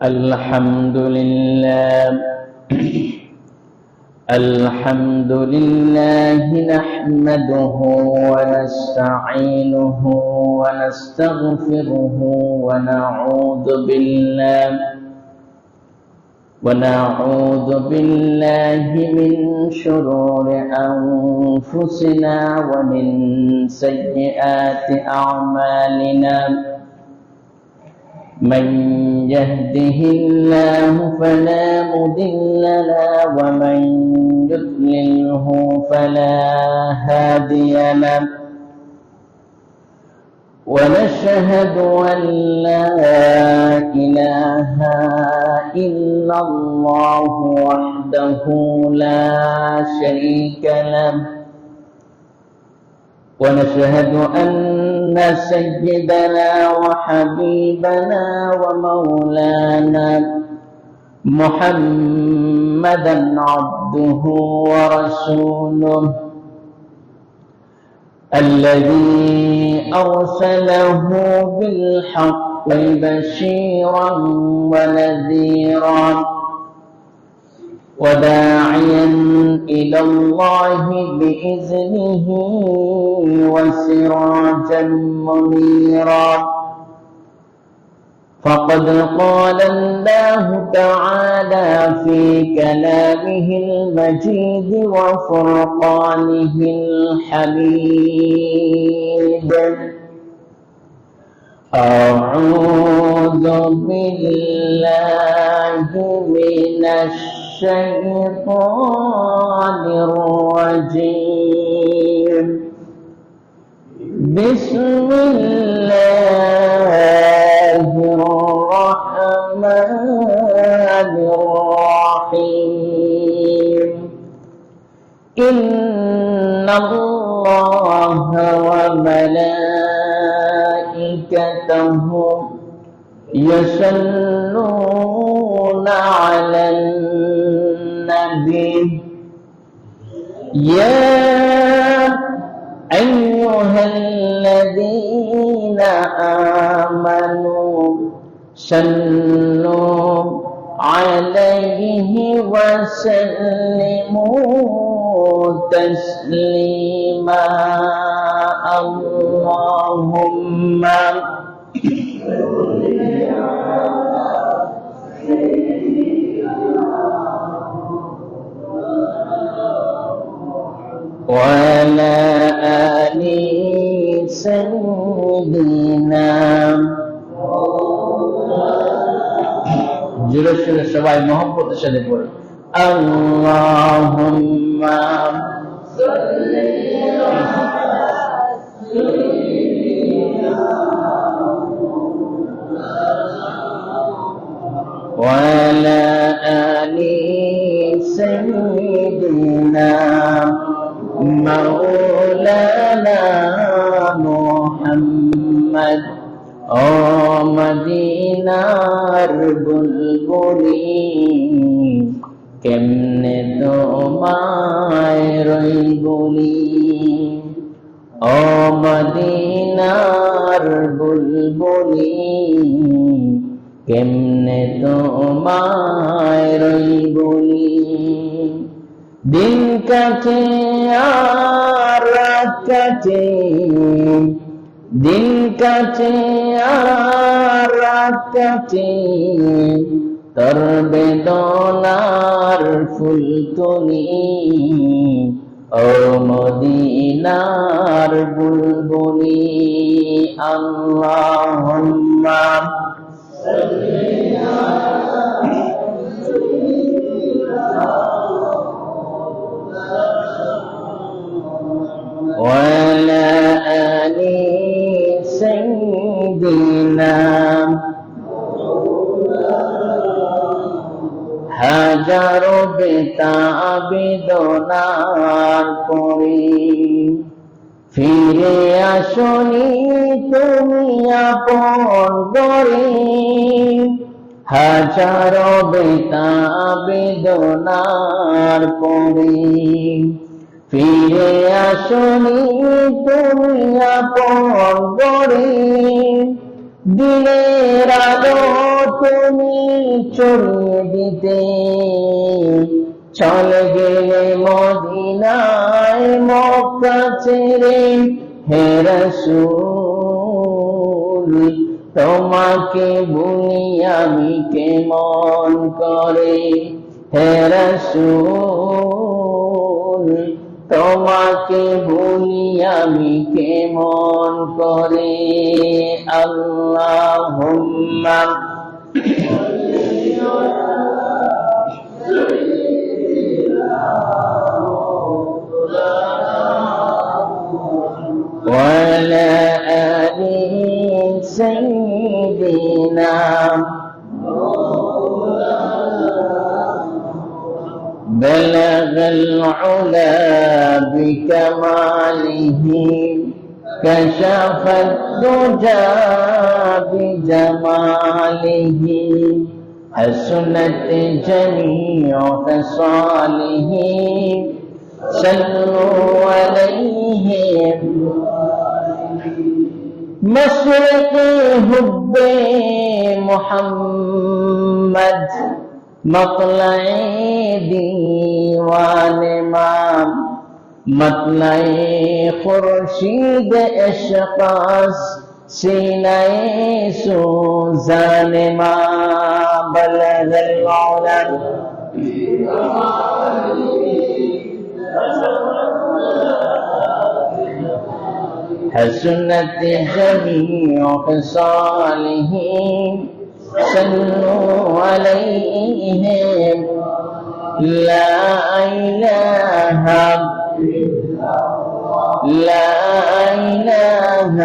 الحمد لله نحمده ونستعينه ونستغفره ونعوذ بالله من شرور أنفسنا ومن سيئات أعمالنا. من يهده الله فلا مضل له ومن يضلله فلا هادي له. ونشهد أن لا إله إلا الله وحده لا شريك له. ونشهد أن سيدنا وحبيبنا ومولانا محمدا عبده ورسوله الذي أرسله بالحق بشيرا ونذيرا وداعيا إلى الله بإذنه وسراجا منيرا. فقد قال الله تعالى في كلامه المجيد وفرقانه الحميد: أعوذ بالله من الشيطان الرجيم. بسم الله الرحمن الرحيم. إن الله وملائكته يصلون على النبي يا أيها الذين آمنوا صلوا عليه وسلموا تسليما. اللهم وعلى آل سيدنا জোরে জোরে সবাই মহব্বতের সাথে পড়ে আল্লাহুম্মা সাল্লি আলা সাইয়্যিদিনা ওয়া আলা আলি সাইয়্যিদিনা مولانا محمد ও মদিনার বুলবুলি কেমনে তোমায় রইবুলি। ও মদিনার বুলবুলি কেমনে তোমায় রইবুলি। দিন কাটে আর রাত কাটে, দিন কাটে আর রাত কাটে, তোর বেদনার ফুল তুলি। ও মদিনার বুলবুলি আল্লাহুম্মা সাল্লি আলা وعلى آل سيدنا হাজার বেতাবেদনার পরে ফিরে আসনি তুমি আপন ঘরে। হাজার বেতাবেদনার পরে ফিরে আসনি তুমি আপন ঘরে। দিনের আলো তুমি ছড়িয়ে দিতে চলে গেলে মদিনায় মক্কা ছেড়ে হে রাসূল তোমাকে ভুলি আমি কেমন করে হে রাসূল তোমাকে ভুলি আমি কেমন করে আল্লাহুম্মা وعلى آل سيدنا بلغ العلا بكماله كشف الدجى بجماله حسنت جميع خصاله صلوا عليه مشرق حب محمد مطلع دیوان مام مطلع خورشید اشقاس سینہ سوزان ما بلغ العلا حسنت جميع خصاله صلوا عليه لا إله لا إله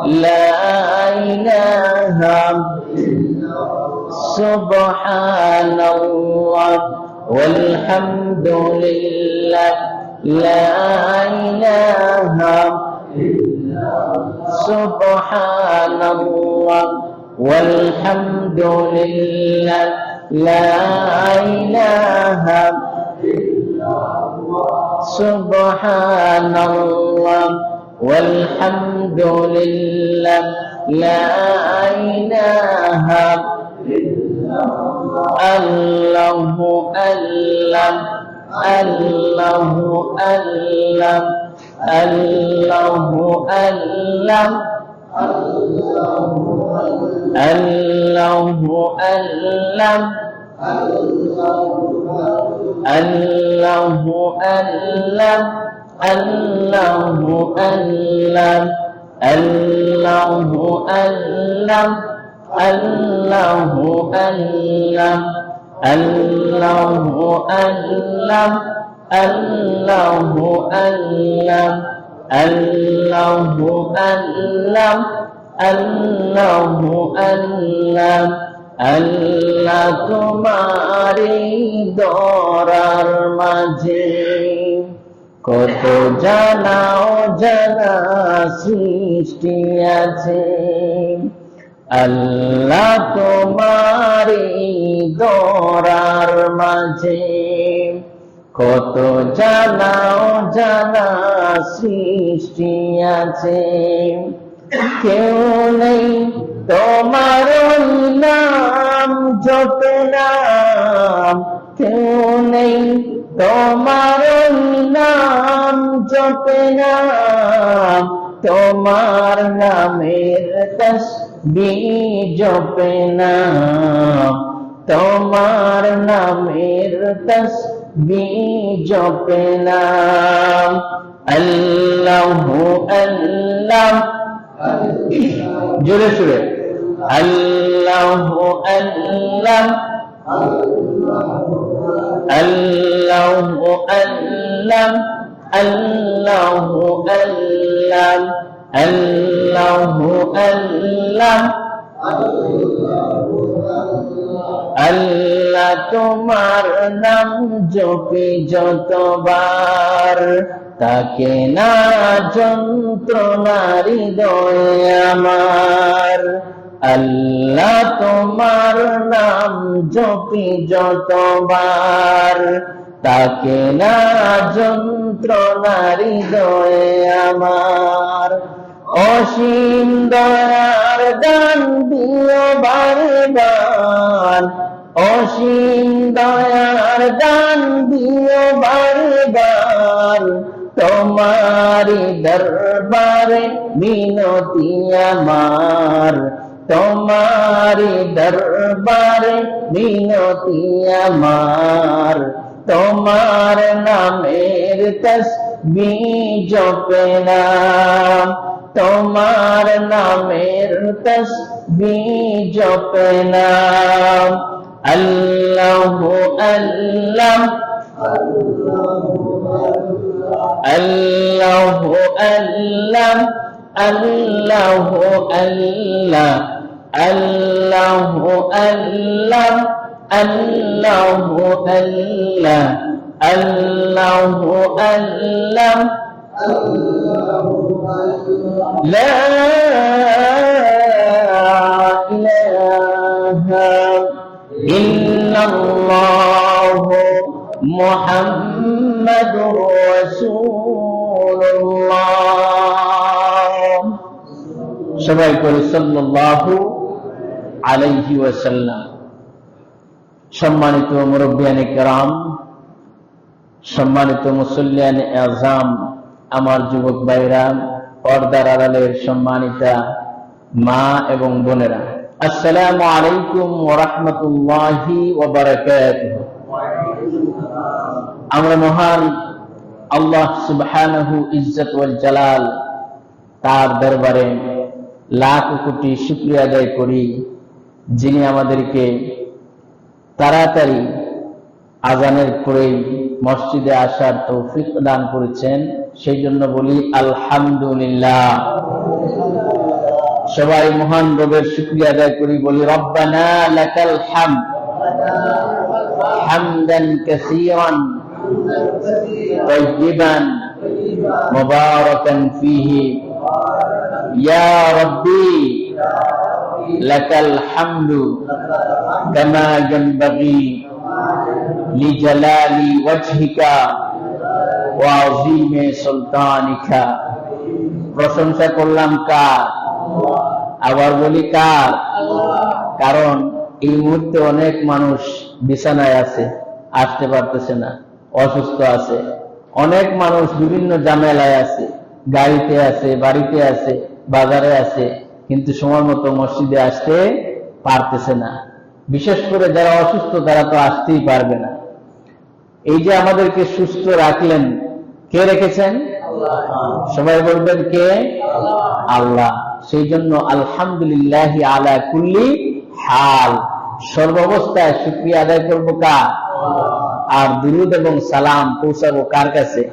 لا إله سبحان الله والحمد لله لا إله سبحان الله والحمد لله لا إله سبحان الله والحمد لله لا إله الله ألم الله ألم الله ألم الله ألم الله ألم الله ألم الله ألم الله ألم الله ألم الله ألم الله ألم الله ألم আল্লাহ তোমারি দরার মাঝে কত জানাও জানা সৃষ্টি আছে আল্লাহ তোমারি দরার মাঝে কত জানাও জানা সৃষ্টি আছে কেউ নেই তোমার নাম জপে নাম কেউ নেই তোমার নাম জপে নাম তোমার নামের তসবিহ জপে নাম তোমার নামের তসবিহ জপে নাম আল্লাহু আল্লাহ জোরে সুরে আল্লাহু আল্লাহ আল্লাহু আল্লাহ আল্লাহু আল্লাহ আল্লাহু আল্লাহ আল্লাহ তোমার নাম জপি যতবার তাকে না যন্ত্রণার হৃদয়ে আমার আল্লাহ তোমার নাম জপি যতবার তাকে না যন্ত্রণার হৃদয়ে আমার অসীম দয়ার দান দিও বারবার, অসীম দয়ার দান দিও বারবার, তোমারি দরবারে মিনতি আমার, তোমারি দরবারে মিনতি আমার, তোমার নামের তসবিহ জপলাম, তোমার নামের তসবিহ জপলাম। আল্লাহু আল্লাহ আল্লাহু আল্লাহ আল্লাহু আল্লাহ আল্লাহু আল্লাহ আল্লাহু আল্লাহ আল্লাহু আল্লাহ লা ইলাহা ইল্লাল্লাহু মুহাম্মাদুর রাসূলুল্লাহ। সবাই করে সাল্লাল্লাহু আলাইহি ওয়াসাল্লাম। সম্মানিত মুরব্বিয়ানে কেরাম, সম্মানিত মুসল্লিয়ানে আযম, আমার যুবক ভাইরা, পর্দার আড়ালের সম্মানিতা মা এবং বোনেরা, আসসালামু আলাইকুম ওয়া রাহমাতুল্লাহি ওয়া বারাকাতুহু। আমরা মহান আল্লাহ সুবহানাহু ইজ্জত ওয়াল জালাল তার দরবারে লাখ কোটি শুকরিয়া আদায় করি, যিনি আমাদেরকে তাড়াতাড়ি আজানের পরেই মসজিদে আসার তৌফিক দান করেছেন। সেই জন্য বলি আলহামদুলিল্লাহ। সবাই মহান রবের শুকরিয়া আদায় করি, বলি রব্বানা লাকাল হামদ হামদান কাসীরান তাইয়িবান মুবারাকান ফীহি ইয়া রাব্বি লাকাল হামদু কামা ইয়ানবাগি লিজালালি ওয়াজহিকা ওয়া আযীমি সুলতানিকা। প্রশংসা করলাম কার? আবার বলি কার? কারণ এই মুহূর্তে অনেক মানুষ বিছানায় আছে, আসতে পারতেছে না, অসুস্থ আছে। অনেক মানুষ বিভিন্ন ঝামেলায় আছে, গাড়িতে আছে, বাড়িতে আছে, বাজারে আছে, কিন্তু সময় মতো মসজিদে আসতে পারতেছে না। বিশেষ করে যারা অসুস্থ তারা তো আসতেই পারবে না। এই যে আমাদেরকে সুস্থ রাখলেন, কে রেখেছেন? সবাই বলবেন কে? আল্লাহ। সেই জন্য আলহামদুলিল্লাহি আলা কুল্লি হাল, সর্বাবস্থায় শুকরিয়া আদায় করবো কার? আর দুরুদ এবং সালাম পৌঁছাবো কার কাছে?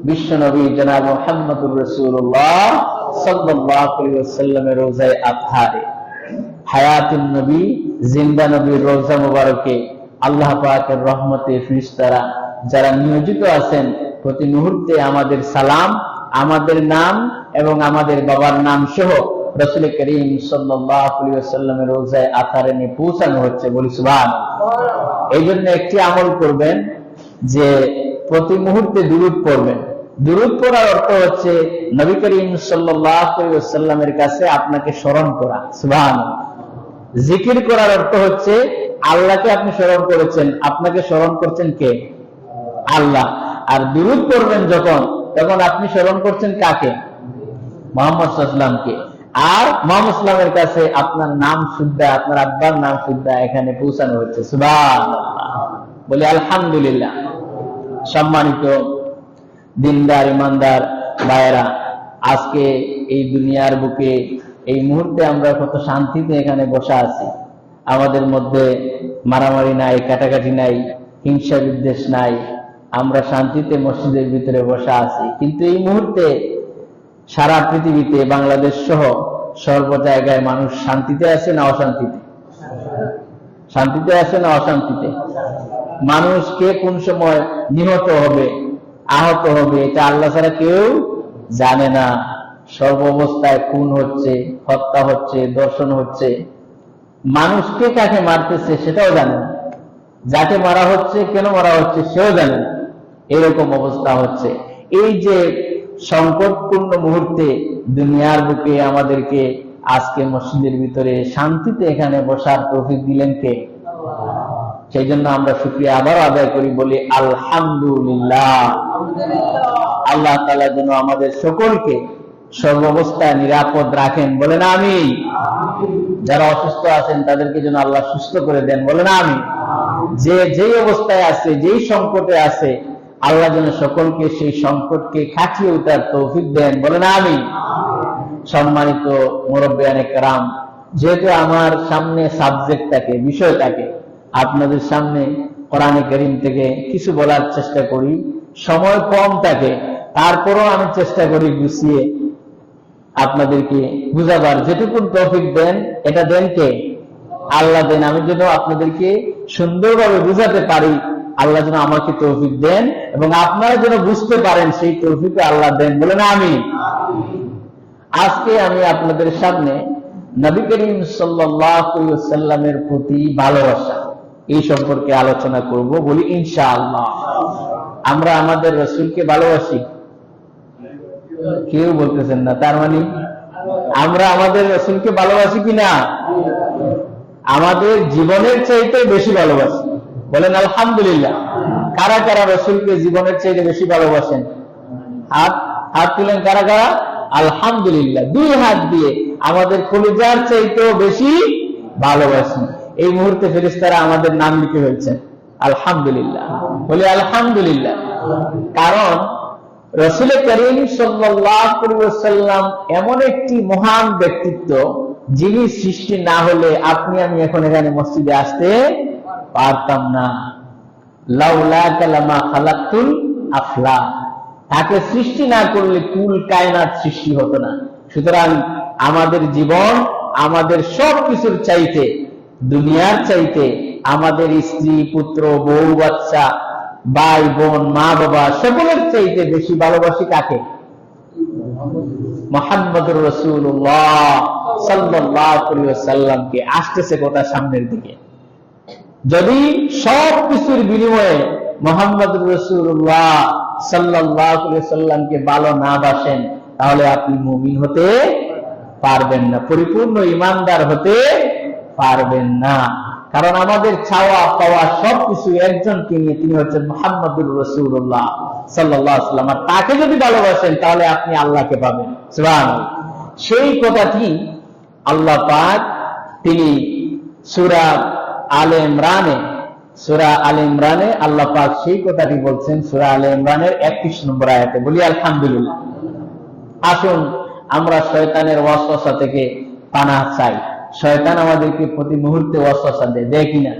বিশ্ব নবী জনাব মুহাম্মদুর রাসূলুল্লাহ সাল্লাল্লাহু আলাইহি ওয়াসাল্লামের রোজায়ে আতহারে, হায়াতুন নবী, জিন্দা নবীর রোজা মুবারকে আল্লাহ পাকের রহমতে ফেরেশতারা যারা নিয়োজিত আছেন, প্রতি মুহূর্তে আমাদের সালাম, আমাদের নাম এবং আমাদের বাবার নাম সহ রাসূল করিম সাল্লাল্লাহু আলাইহি ওয়াসাল্লামের রোজায়ে আতহারে নিয়ে পৌঁছানো হচ্ছে। বলি সুবহানাল্লাহ। এই জন্য একটি আমল করবেন যে প্রতি মুহূর্তে দুরূদ পড়বেন। দুরূদ পড়ার অর্থ হচ্ছে নবী করিম সাল্লাল্লাহু আলাইহি ওয়াসাল্লামের কাছে আপনাকে স্মরণ করা। সুবহানাল্লাহ। জিকির করার অর্থ হচ্ছে আল্লাহকে আপনি স্মরণ করেছেন, আপনাকে স্মরণ করছেন কে? আল্লাহ। আর দুরূদ পড়বেন যখন, তখন আপনি স্মরণ করছেন কাকে? মুহাম্মদ সাল্লাল্লাহু আলাইহি ওয়াসাল্লামকে। আর মুহাম্মদ সাল্লাল্লাহু আলাইহি ওয়াসাল্লামের কাছে আপনার নাম শুদ্ধা, আপনার আব্বার নাম শুদ্ধা এখানে পৌঁছানো হচ্ছে। সুবহানাল্লাহ। বলি আলহামদুলিল্লাহ। সম্মানিত দিনদার ইমানদার ভাইয়েরা, আজকে এই দুনিয়ার বুকে এই মুহূর্তে আমরা কত শান্তিতে এখানে বসা আছি। আমাদের মধ্যে মারামারি নাই, কাটাকাটি নাই, হিংসা বিদ্বেষ নাই, আমরা শান্তিতে মসজিদের ভিতরে বসা আছি। কিন্তু এই মুহূর্তে সারা পৃথিবীতে, বাংলাদেশ সহ সর্ব জায়গায় মানুষ শান্তিতে আছে না অশান্তিতে? শান্তিতে আছে না অশান্তিতে? মানুষ কে কোন সময় নিহত হবে, আহত হবে, এটা আল্লাহ ছাড়া কেউ জানে না। সর্ব অবস্থায় খুন হচ্ছে, হত্যা হচ্ছে, দর্শন হচ্ছে। মানুষ কে কাকে মারতেছে সেটাও জানে না, যাকে মারা হচ্ছে কেন মারা হচ্ছে সেও জানে না। এরকম অবস্থা হচ্ছে। এই যে সংকটপূর্ণ মুহূর্তে দুনিয়ার বুকে আমাদেরকে আজকে মসজিদের ভিতরে শান্তিতে এখানে বসার তৌফিক দিলেন কে? সেই জন্য আমরা শুকরিয়া আবার আদায় করি, বলি আলহামদুলিল্লাহ। আল্লাহ তাআলা যেন আমাদের সকলকে সর্বাবস্থায় নিরাপদ রাখেন, বলেন আমিন। যারা অসুস্থ আছেন তাদেরকে যেন আল্লাহ সুস্থ করে দেন, বলেন আমিন। যে যেই অবস্থায় আছে, যেই সংকটে আছে, আল্লাহ যেন সকলকে সেই সংকটকে কাটিয়ে ওঠার তৌফিক দেন, বলেন আমিন। সম্মানিত মুরব্বিয়ানে কেরাম, যেহেতু আমার সামনে সাবজেক্টটাকে, বিষয়টাকে আপনাদের সামনে কোরআনে কারীম থেকে কিছু বলার চেষ্টা করি, সময় কম থাকে, তারপরও আমি চেষ্টা করি গুছিয়ে আপনাদেরকে বুঝাবার। যেটুকু তৌফিক দেন, এটা দেন কে? আল্লাহ দেন। আমি যেন আপনাদেরকে সুন্দরভাবে বুঝাতে পারি, আল্লাহ যেন আমাকে তৌফিক দেন, এবং আপনারা যেন বুঝতে পারেন, সেই তৌফিক আল্লাহ দেন, বলেন আমিন। আজকে আমি আপনাদের সামনে নবী করিম সাল্লাল্লাহু আলাইহি ওয়াসাল্লামের প্রতি ভালোবাসা, এই সম্পর্কে আলোচনা করব, বলি ইনশাআল্লাহ। আমরা আমাদের রাসূলকে ভালোবাসি? কেউ বলতেছেন না, তার মানে আমরা আমাদের রাসূলকে ভালোবাসি কিনা? আমাদের জীবনের চাইতে বেশি ভালোবাসি, বলেন আলহামদুলিল্লাহ। কারা কারা রাসূলকে জীবনের চাইতে বেশি ভালোবাসেন? হাত তুলেন কারা কারা? আলহামদুলিল্লাহ, দুই হাত দিয়ে আমাদের কলিজার চাইতেও বেশি ভালোবাসি। এই মুহূর্তে ফেরেশতারা আমাদের নাম লিখে ফেলছেন, আলহামদুলিল্লাহ, বলি আলহামদুলিল্লাহ। কারণ রাসূল করিম সাল্লাল্লাহু আলাইহি ওয়াসাল্লাম এমন একটি মহান ব্যক্তিত্ব, যিনি সৃষ্টি না হলে আপনি আমি এখন এখানে মসজিদে আসতে পারতাম না। লাউলা কালামা খালাকুল আফলা, তাকে সৃষ্টি না করলে কুল কায়নাত সৃষ্টি হতো না। সুতরাং আমাদের জীবন, আমাদের সব কিছুর চাইতে, দুনিয়ার চাইতে, আমাদের স্ত্রী, পুত্র, বউ, বাচ্চা, ভাই বোন, মা বাবা, সকলের চাইতে বেশি ভালোবাসি কাকে? মুহাম্মদুর রাসূলুল্লাহ সাল্লাল্লাহু আলাইহি ওয়াসাল্লামকে। আসতেছে কথা সামনের দিকে। যদি সব কিছুর বিনিময়ে মুহাম্মদুর রাসূলুল্লাহ সাল্লাল্লাহু আলাইহি ওয়াসাল্লামকে ভালো না বাসেন, তাহলে আপনি মুমিন হতে পারবেন না, পরিপূর্ণ ঈমানদার হতে পারবেন না। কারণ আমাদের চাওয়া পাওয়া সবকিছু একজনকে নিয়ে, তিনি হচ্ছেন মুহাম্মদুর রাসূলুল্লাহ সাল্লাল্লাহু আলাইহি ওয়াসাল্লাম। আর তাকে যদি ভালোবাসেন, তাহলে আপনি আল্লাহকে পাবেন, সুবহানাল্লাহ। সেই কথাটি আল্লাহ পাক তিনি সূরা আলে ইমরানে আল্লাহ পাক সেই কথাটি বলছেন, সূরা আলে ইমরানের 31 নম্বর আয়াতে, বলি আলহামদুলিল্লাহ। আসুন আমরা শয়তানের ওয়াসওয়াসা থেকে পানাহ চাই। শয়তান আমাদেরকে প্রতি মুহূর্তে ওয়াসওয়াসা দেয়, দেয় কিনা?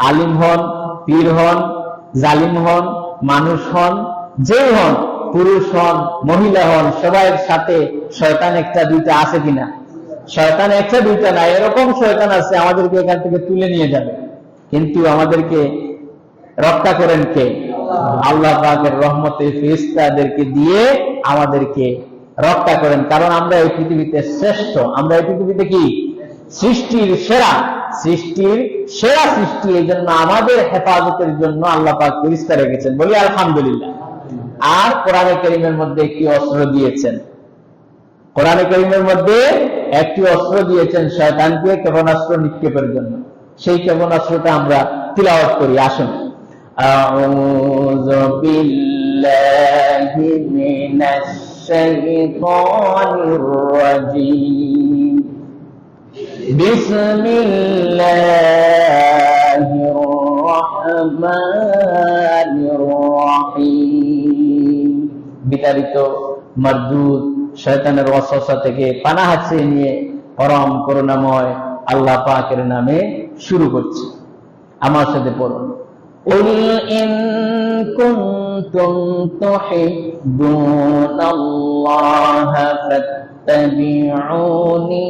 আলিম হন, পীর হন, জালিম হন, মানুষ হন, যেই হন, পুরুষ হন, মহিলা হন, সবার সাথে শয়তান একটা দুইটা আছে কিনা? শয়তান একটা দুইটা না, এরকম শয়তান আছে আমাদেরকে এখান থেকে তুলে নিয়ে যাবে। কিন্তু আমাদেরকে রক্ষা করেন কে? আল্লাহ পাকের রহমতে ফেরেশতাদেরকে দিয়ে আমাদেরকে রক্ষা করেন। কারণ আমরা এই পৃথিবীতে শ্রেষ্ঠ, আমরা এই পৃথিবীতে কি? সৃষ্টির সেরা, সৃষ্টির সেরা সৃষ্টি। এই জন্য আমাদের হেফাজতের জন্য আল্লাহ পাক ফেরেশতা রেখেছেন, বলি আলহামদুলিল্লাহ। আর কোরআনে কারীমের মধ্যে একটি অস্ত্র দিয়েছেন, কোরআনে কারীমের মধ্যে একটি অস্ত্র দিয়েছেন শয়তানকে ক্ষেপণাস্ত্র নিক্ষেপের জন্য। সেই ক্ষেপণাস্ত্রটা আমরা তিলাওয়াত করি, আসুন। আউযু বিল্লাহি মিনাশ শাইতানির রাজীম, বিসমিল্লাহির রহমানির রহিম। বিতাড়িত মারদুদ শয়তানের ওয়াসওয়াসা থেকে পানাহ চেয়ে নিয়ে পরম করুণাময় আল্লাহ পাকের নামে শুরু করছি। আমার সাথে পড়ুন, কুল ইন কুনতুম তুহিব্বুনাল্লাহা ফাত্তাবিউনি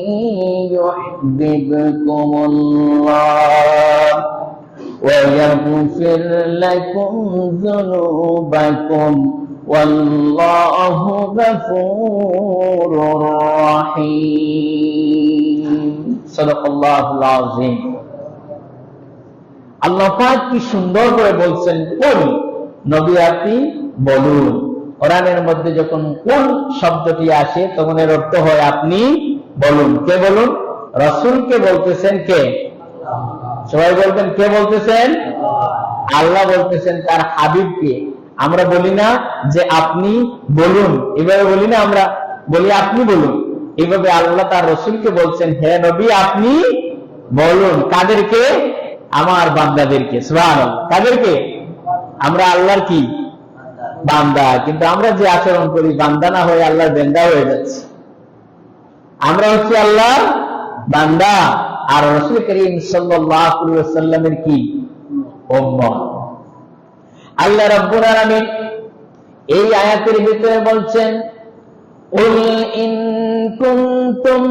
ইউহিব্বুকুমুল্লাহ ওয়া ইয়াগফির লাকুম যুনুবাকুম ওয়াল্লাহু গফুরুর রহিম। সাদাকাল্লাহুল আযীম। আল্লাহ পাক কি সুন্দর করে বলছেন, কুল, নবী আপনি বলুন, কোরআনের মধ্যে যখন কোন শব্দটি আসে তখন এর অর্থ হয় আপনি বলুন। কে বলুন? রাসূলকে বলতেছেন কে? সবাই বলবেন কে বলতেছেন? আল্লাহ বলতেছেন তার হাবিবকে। আমরা বলি না যে আপনি বলুন, এভাবে বলি না, আমরা বলি আপনি বলুন। এইভাবে আল্লাহ তার রাসূলকে বলছেন হে নবী আপনি বলুন। কাদেরকে? আমার বান্দাদেরকে। সুবহানাল্লাহ। কাদেরকে? আমরা আল্লাহর কি বান্দা, কিন্তু আমরা যে আচরণ করি বান্দা না হয়ে আল্লাহর বান্দা হয়ে যাচ্ছে। আমরা হচ্ছে আল্লাহর বান্দা আর রাসূল করিম সাল্লাল্লাহু আলাইহি ওয়াসাল্লামের কি উম্মত। আল্লাহ রাব্বুল আলামিন এই আয়াতের ভিতরে বলছেন কুল ইন কুনতুম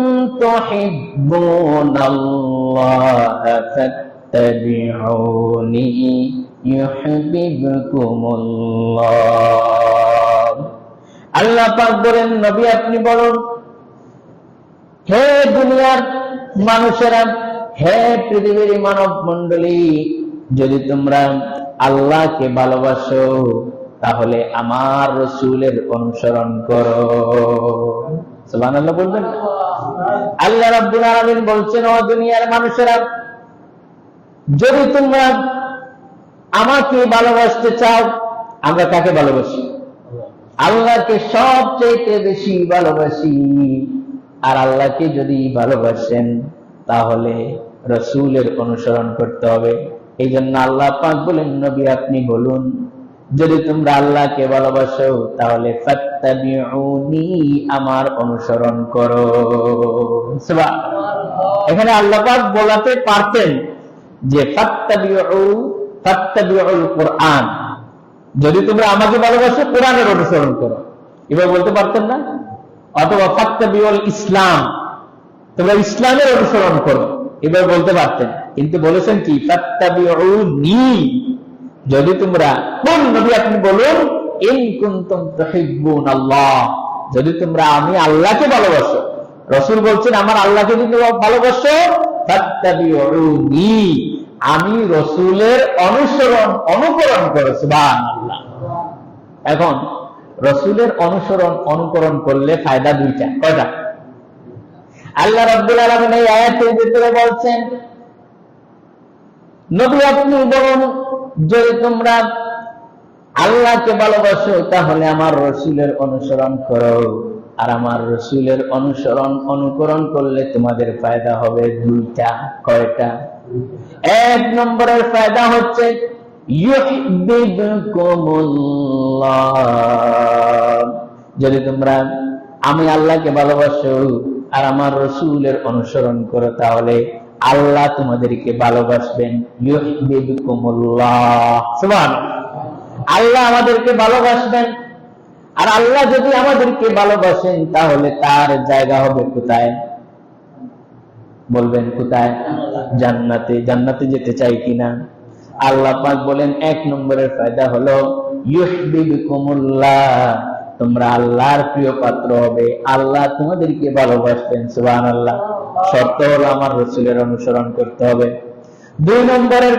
তুহিব্বুনাল্লাহা ফাত্তাবিউনি ইউহিব্বুকুমুল্লাহ। আল্লাহ পাক বলেন নবী আপনি বলুন হে দুনিয়ার মানুষেরা, হে পৃথিবীর মানব মণ্ডলী, যদি তোমরা আল্লাহকে ভালোবাসো তাহলে আমার রাসূলের অনুসরণ করো। সুবহানাল্লাহ বলবেন। আল্লাহ রাব্বুল আলামিন বলছেন ও দুনিয়ার মানুষেরা, যদি তোমরা আমাকে ভালোবাসতে চাও, আমরা কাকে ভালোবাসি? আল্লাহকে সবচেয়ে বেশি ভালোবাসি। আর আল্লাহকে যদি ভালোবাসেন তাহলে রাসূলের অনুসরণ করতে হবে। এই জন্য আল্লাহ পাক বলেন নবী আপনি বলুন যদি তোমরা আল্লাহকে ভালোবাসো তাহলে ফাত্তাবিউনি আমার অনুসরণ করো। সুবহানাল্লাহ। এখানে আল্লাহ পাক বলাতে পারতেন যে ফাত্তাবিউল কুরআন, যদি তোমরা আমাকে ভালোবাসো কোরআনের অনুসরণ করো, এভাবে বলতে পারতেন না? অথবা ফাত্তাবিউল ইসলাম, তোমরা ইসলামের অনুসরণ করো, এভাবে বলতে পারতেন। কিন্তু বলেছেন কি ফাত্তাবিউনি, যদি তোমরা, কোন নবী আপনি বলুন ইন কুনতুম তুহিব্বুনাল্লাহ, যদি তোমরা আমি আল্লাহকে ভালোবাসো। রাসূল বলছেন আমার আল্লাহকে যদি ভালোবাসো ফাত্তাবিউনি, আমি রাসূলের অনুকরণ করো। সুবহানাল্লাহ। এখন রাসূলের অনুকরণ করলে ফায়দা দুইটা। কয়টা? আল্লাহ রাব্বুল আলামিন এই আয়াতের ভিতরে বলছেন নবী আপনি বলুন যদি তোমরা আল্লাহকে ভালোবাসো তাহলে আমার রাসূলের অনুসরণ করো। আর আমার রাসূলের অনুকরণ করলে তোমাদের ফায়দা হবে দুইটা। কয়টা? এক নম্বরের ফায়দা হচ্ছে ইউহিব্বুকুমুল্লাহ, যদি তোমরা আমি আল্লাহকে ভালোবাসো আর আমার রাসূলের অনুসরণ করো তাহলে আল্লাহ তোমাদেরকে ভালোবাসবেন। ইউহিব্বুকুমুল্লাহ। সুবহানাল্লাহ। আল্লাহ আমাদেরকে ভালোবাসবেন। আর আল্লাহ যদি আমাদেরকে ভালোবাসেন তাহলে তার জায়গা হবে কোথায়? বলবেন কোথায়? জান্নাতে। জান্নাতে যেতে চাই কিনা? আল্লাহ পাক বলেন এক নম্বরের ফায়দা হলো ইউহিব্বুকুমুল্লাহ, তোমরা আল্লাহর প্রিয় পাত্র হবে, আল্লাহ তোমাদেরকে ভালোবাসবেন। সুবহানাল্লাহ। শর্ত হলো আমার রাসূলের অনুসরণ করতে হবে। দুই নম্বরের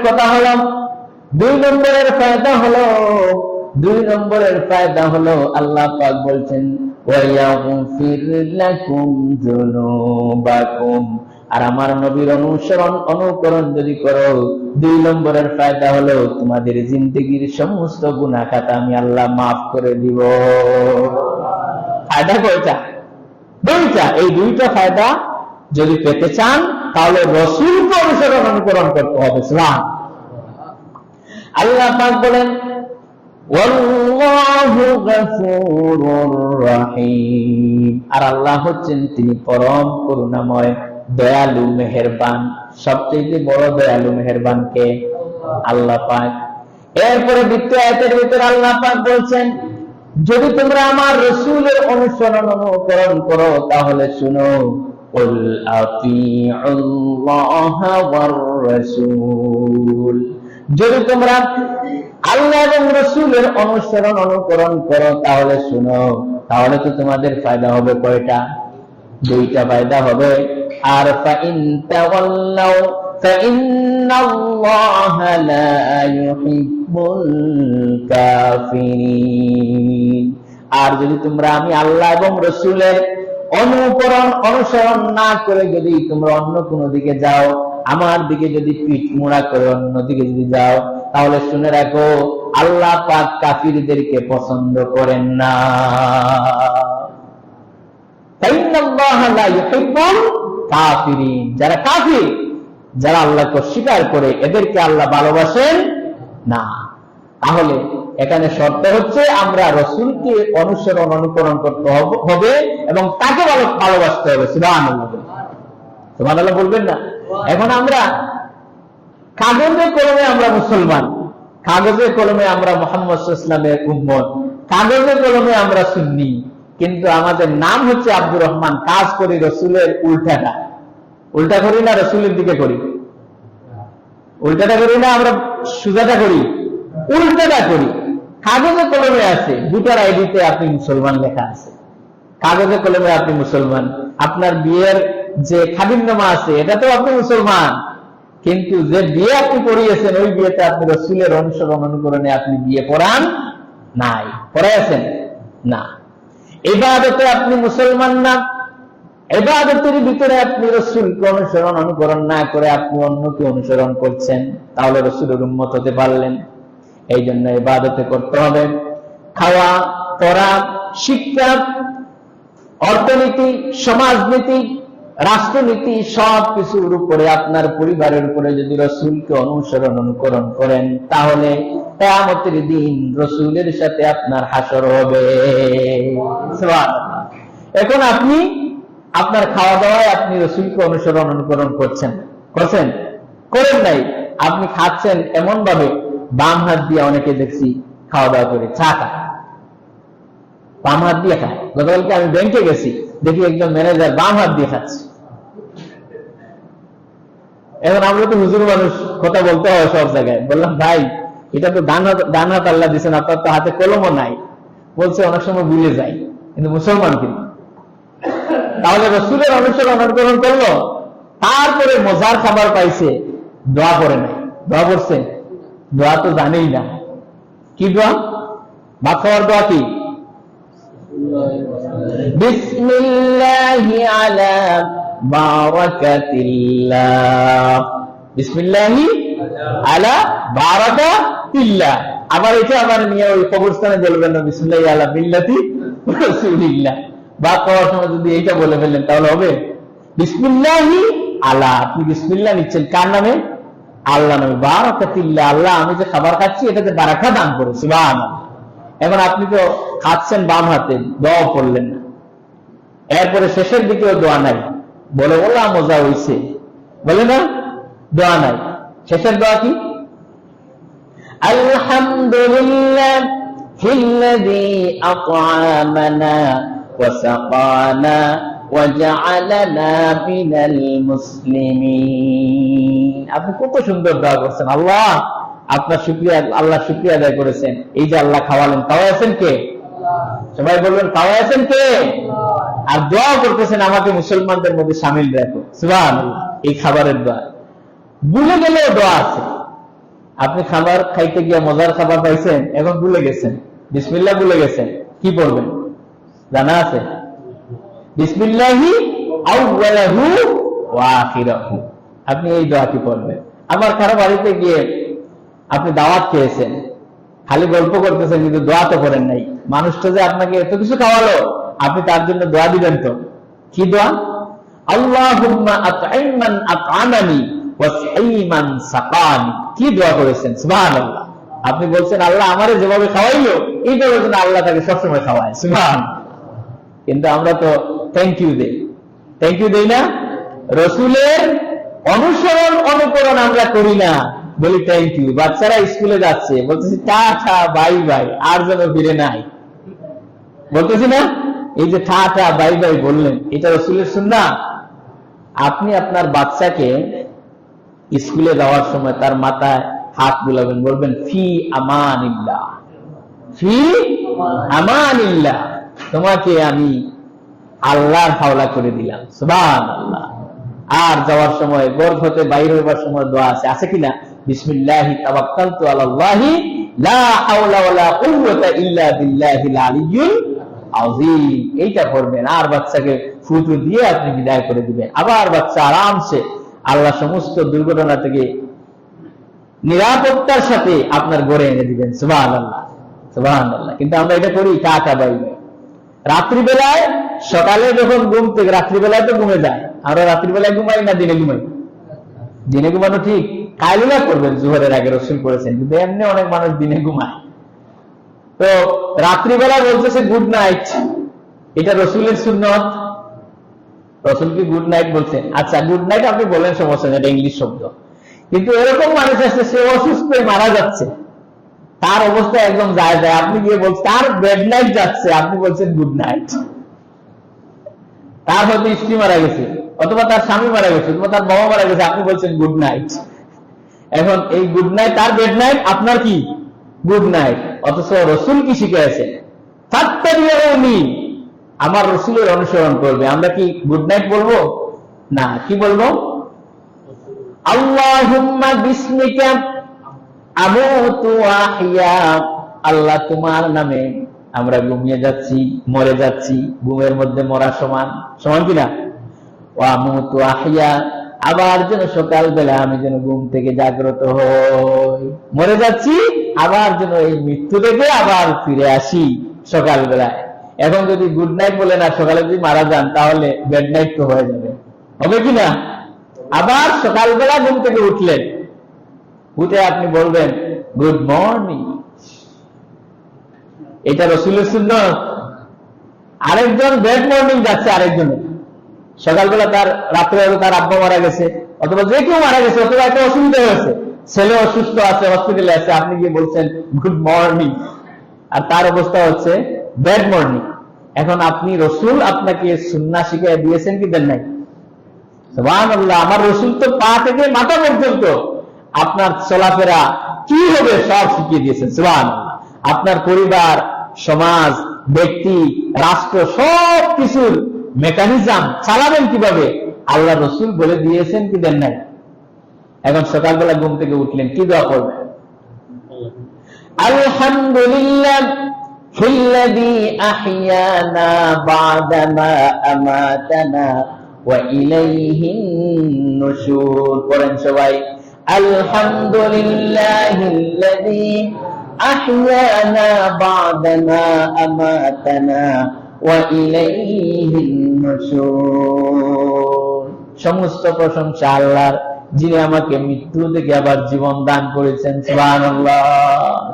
ফায়দা হলো আল্লাহ পাক বলছেন ওয়ায়াগফির লাকুম যুনুবাকুম, আর আমার নবীর অনুকরণ যদি করো, দুই নম্বরের ফায়দা হলো তোমাদের জিন্দেগির সমস্ত গুনাহ খাতা আমি আল্লাহ মাফ করে দিব। ফায়দা কয়টা? দুইটা। এই দুইটা ফায়দা যদি পেতে চান তাহলে রাসূলকে অনুকরণ করতে হবে। সুবহানাল্লাহ। আল্লাহ পাক বলেন ওয়াল্লাহু গফুরুর রহিম, আর আল্লাহ হচ্ছেন তিনি পরম করুণাময়, দয়ালু, মেহেরবান। সবচেয়ে বড় দয়ালু মেহেরবান কে? আল্লাহ পাক। এরপরে দ্বিতীয় আয়াতের ভিতরে আল্লাহ পাক বলছেন যদি তোমরা আমার রাসূলের অনুকরণ করো তাহলে শুনো কুল আতিউল্লাহা ওয়ার রাসূল, যদি তোমরা আল্লাহ এবং রাসূলের অনুকরণ করো তাহলে শুনো, তাহলে তো তোমাদের ফায়দা হবে কয়টা? দুইটা ফায়দা হবে। আর ফাইন তাওয়াল্লাউ ফাইন্নাল্লাহা লা ইউহিব্বুল কাফিরিন, আর যদি তোমরা আমি আল্লাহ এবং রসুলের অনুসরণ না করে যদি তোমরা অন্য কোনো দিকে যাও, আমার দিকে যদি পিঠ মোড়া করে অন্য দিকে যদি যাও, তাহলে শুনে রাখো আল্লাহ পাক কাফিরদেরকে পছন্দ করেন না। যারা কাফির, যারা আল্লাহকে অস্বীকার করে, এদেরকে আল্লাহ ভালোবাসেন না। তাহলে এখানে শর্ত হচ্ছে আমরা রসুলকে অনুকরণ করতে হবে এবং তাকে ভালোবাসতে হবে। সুবহানাল্লাহ, সুবহানাল্লাহ বলবেন না? এখন আমরা কাগজে কলমে আমরা মুসলমান, কাগজে কলমে আমরা মুহাম্মদ সাল্লাল্লাহু আলাইহি ওয়াসাল্লামের উম্মত, কাগজে কলমে আমরা সুন্নি, কিন্তু আমাদের নাম হচ্ছে আব্দুর রহমান, কাজ করি রসুলের উল্টাটা। উল্টা করি না, রসুলের দিকে করি। উল্টাটা করি না, আমরা সুজাটা করি, উল্টাটা করি। কাগজে কলমে আছে, ভোটার আইডিতে আপনি মুসলমান লেখা আছে, কাগজে কলমে আপনি মুসলমান। আপনার বিয়ের যে খাদিমনামা আছে, এটাতেও আপনি মুসলমান, কিন্তু যে বিয়ে আপনি পড়িয়েছেন ওই বিয়েতে আপনি রসুলের অনুকরণে আপনি বিয়ে পড়ান নাই, পড়াইছেন না। ইবাদতে আপনি মুসলমান না, ইবাদতের ভিতরে আপনি রসুলকে অনুকরণ না করে আপনি অন্যকে অনুসরণ করছেন, তাহলে রসুলের উম্মত হতে পারলেন? এই জন্য ইবাদতে করতে হবে। খাওয়া, পড়া, শিক্ষা, অর্থনীতি, সমাজনীতি, রাষ্ট্রনীতি সব কিছুর উপরে, আপনার পরিবারের উপরে যদি রসুলকে অনুকরণ করেন, তাহলে কিয়ামতের দিন রসুলের সাথে আপনার হাসর হবে। সুবহানাল্লাহ। এখন আপনি আপনার খাওয়া দাওয়ায় আপনি রসুলকে অনুকরণ করছেন করেন নাই। আপনি খাচ্ছেন এমন ভাবে, বাম হাত দিয়ে অনেকে দেখছি খাওয়া দাওয়া করে, চা খায় বাম হাত দিয়ে খায়। গতকালকে আমি ব্যাংকে গেছি, দেখি একজন ম্যানেজার বাম হাত দিয়ে খাচ্ছে। এখন আমরা তো হুজুর মানুষ, কথা বলতে হয় সব জায়গায়। বললাম, ভাই এটা তো ডান হাত আল্লাহ দিচ্ছেন, আপনার তো হাতে কলমও নাই। বলছে অনেক সময় ভুলে যায়, কিন্তু মুসলমান কিন্তু। তাহলে রসুলের অনুকরণ করলো, তারপরে মজার খাবার পাইছে, দোয়া করে নাই। দোয়া করছে? দোয়া তো জানেই না। কি দোয়া? ভাত খাওয়ার দোয়া কি? বিসমিল্লাহি আলা বারাকাতিল্লাহ, বিসমিল্লাহি আলা বারাকাতিল্লাহ। আবার এটা আবার নিয়ে ওই কবরস্থানে বলবেন না, বিসমিল্লাহি আলা মিল্লাতি রাসূলিল্লাহ। ভাত খাওয়ার সময় যদি এইটা বলে ফেললেন তাহলে হবে? বিসমিল্লাহি আলা, আপনি বিসমিল্লাহ নিচ্ছেন কার নামে? আল্লাহ নামে। বারাকাতিল্লাহ, আল্লাহ আমি যে খাবার খাচ্ছি এটাতে বারাকা দান করে। সুবহানাল্লাহ। এখন আপনি তো খাচ্ছেন বাম হাতে, দোয়া পড়লেন না, এরপরে শেষের দিকেও দোয়া নাই, বলে ওলা মজা হইছে, বলে না? দোয়া নাই। শেষের দোয়া কি? আলহামদুলিল্লাহ হিল্লাযী আত'আমানা ওয়া সাকানা ওয়া জা'আলানা মিনাল মুসলিমিন। আপনি কত সুন্দর দোয়া করছেন। আল্লাহ আপনার শুকরিয়া, আল্লাহ শুকরিয়া আদায় করেছেন। এই যে আল্লাহ খাওয়ালেন, খাওয়াইছেন কে? সবাই বলবেন, খাওয়াইছেন কে? আর দোয়া করতেছেন আমাকে মুসলমানদের মধ্যে শামিল রাখো। সুবহানাল্লাহ। এই খাবারের দোয়া ভুলে গেলেও দোয়া আছে। আপনি খাবার খাইতে গিয়ে মজার খাবার পাইছেন, এখন ভুলে গেছেন, বিসমিল্লাহ ভুলে গেছেন, কি পড়বেন জানা আছে? বিসমিল্লাহি আউওয়ালাহু ওয়া আখিরাহু। আপনি এই দোয়া কি পড়বেন? আমার কারো বাড়িতে গিয়ে আপনি দাওয়াত খেয়েছেন, খালি গল্প করতেছেন, কিন্তু দোয়া তো করেন নাই। মানুষটা যে আপনাকে এত কিছু খাওয়ালো, আপনি তার জন্য দোয়া দিবেন তো? কি দোয়া? আল্লাহুম্মা আত'ইম মান আত'আমানি ওয়াসকি মান সাকানি। কি দোয়া করেছেন? সুবহানাল্লাহ। আপনি বলছেন আল্লাহ আমারে যেভাবে খাওয়াইলো, এইভাবে যেন আল্লাহ তাকে সবসময় খাওয়ায়। সুবহানাল্লাহ। কিন্তু আমরা তো থ্যাংক ইউ দেই না। রসুলের অনুকরণ আমরা করি না, বলি থ্যাংক ইউ। বাচ্চারা স্কুলে যাচ্ছে, বলতেছি টাটা বাই বাই, আর যেন ফিরে নাই, বলতেছি না? এই যে টাটা বাই বাই বললেন, এটা রসুলের সুন্নাহ। আপনি আপনার বাচ্চাকে স্কুলে যাওয়ার সময় তার মাথায় হাত বুলাবেন, বলবেন ফি আমানিল্লাহ, ফি আমানিল্লাহ, তোমাকে আমি আল্লাহর হাওলা করে দিলাম। সুবহানাল্লাহ। আর যাওয়ার সময় বরফতে বাইরে হবার সময় দোয়া আছে কিনা? বিসমিল্লাহি তাওয়াক্কালতু আলাল্লাহি লা হাওলা ওয়ালা কুওয়াতা ইল্লা বিল্লাহিল আলিয়্যিল আযীম, এইটা পড়বেন, আর বাচ্চাকে ফুটু দিয়ে আপনি বিদায় করে দিবেন। আবার বাচ্চা আরামসে আল্লাহ সমস্ত দুর্ঘটনা থেকে নিরাপত্তার সাথে আপনার ঘরে এনে দিবেন। সুবহানাল্লাহ, সুবহানাল্লাহ। কিন্তু আমরা এটা করি কাকা বাইবে, রাত্রিবেলায়, সকালে যখন ঘুম থেকে, রাত্রিবেলায় তো ঘুমে যায়, আমরা রাত্রিবেলায় ঘুমাই না দিনে ঘুমাই? দিনে ঘুমানো ঠিক, কায়লুলা করবেন জোহরের আগে, রাসূল করেছেন, কিন্তু এমনি অনেক মানুষ দিনে ঘুমায়। তো রাত্রিবেলা বলতেছে গুড নাইট, এটা রাসূলের সুন্নাত। রাসূল কি গুড নাইট বলছেন? আচ্ছা গুড নাইট আপনি বলেন, সমস্যা নেই, এটা ইংলিশ শব্দ। কিন্তু এরকম মানুষ আছে, সে অসুস্থ হয়ে মারা যাচ্ছে, তার অবস্থা একদম যায়, আপনি গিয়ে বলছেন তার বেড নাইট যাচ্ছে, আপনি বলছেন গুড নাইট। তার হয়তো স্ত্রী মারা গেছে, অথবা তার স্বামী মারা গেছে, অথবা তার বাবা মারা গেছে, আপনি বলছেন গুড নাইট। এখন এই গুড নাইট, তার বেড নাইট, আপনার কি গুড নাইট। অথচ রাসূল কি শিখিয়েছেন? ফাত্তাবিউনি, আমার রাসূলের অনুসরণ করবে। আমরা কি গুড নাইট বলবো না? কি বলবো? আল্লাহুম্মা বিসমিকা আমুতু ওয়া আহইয়া, আল্লাহ তোমার নামে আমরা ঘুমিয়ে যাচ্ছি, মরে যাচ্ছি, ঘুমের মধ্যে মরা সমান, সমান কিনা? ওয়া আমুতু ওয়া আহইয়া, আবার যেন সকালবেলা আমি যেন ঘুম থেকে জাগ্রত হই, মরে যাচ্ছি, আবার যেন এই মৃত্যু থেকে আবার ফিরে আসি সকালবেলায়। এখন যদি গুড নাইট বলেন আর সকালে যদি মারা যান, তাহলে বেড নাইট তো হয়ে যাবে, হবে কিনা? আবার সকালবেলা ঘুম থেকে উঠলেন, উঠে আপনি বলবেন গুড মর্নিং, এটা রাসূলের সুন্নাত। আরেকজন বেড মর্নিং যাচ্ছে, আরেকজনের সকালবেলা, তার রাত্রে তার আব্বা মারা গেছে, অথবা যে কেউ মারা গেছে, অথবা একটা অসুবিধা হয়েছে, ছেলে অসুস্থ আছে, হসপিটালে আছে, আপনি গিয়ে বলছেন গুড মর্নিং, আর তার অবস্থা হচ্ছে ব্যাড মর্নিং। এখন আপনি, রাসূল আপনাকে সুন্নাহ শিখিয়ে দিয়েছেন কি দেন নাই? সুবহানাল্লাহ, আমার রাসূল তো পা থেকে মাথা পর্যন্ত আপনার চলাফেরা কি হবে সব শিখিয়ে দিয়েছেন। সুবহানাল্লাহ। আপনার পরিবার, সমাজ, ব্যক্তি, রাষ্ট্র, সব কিছুর মেকানিজম চালাবেন কিভাবে আল্লাহ রাসূল বলে দিয়েছেন কি দেন নাই? এখন সকালবেলা ঘুম থেকে উঠলেন, কি দোয়া করবেন? আলহামদুলিল্লাহ ফিল্লাযী আহইয়ানা বা'দা মা আমাতানা ওয়া ইলাইহিন নুশুর। পড়েন সবাই, আলহামদুলিল্লাহিল্লাযী আহইয়ানা বা'দা মা আমাতানা ওয়া ইলাইহিন নুশুর। সমস্ত প্রশংসা আল্লাহর, যিনি আমাকে মৃত্যু থেকে আবার জীবন দান করেছেন। সুবহানাল্লাহ।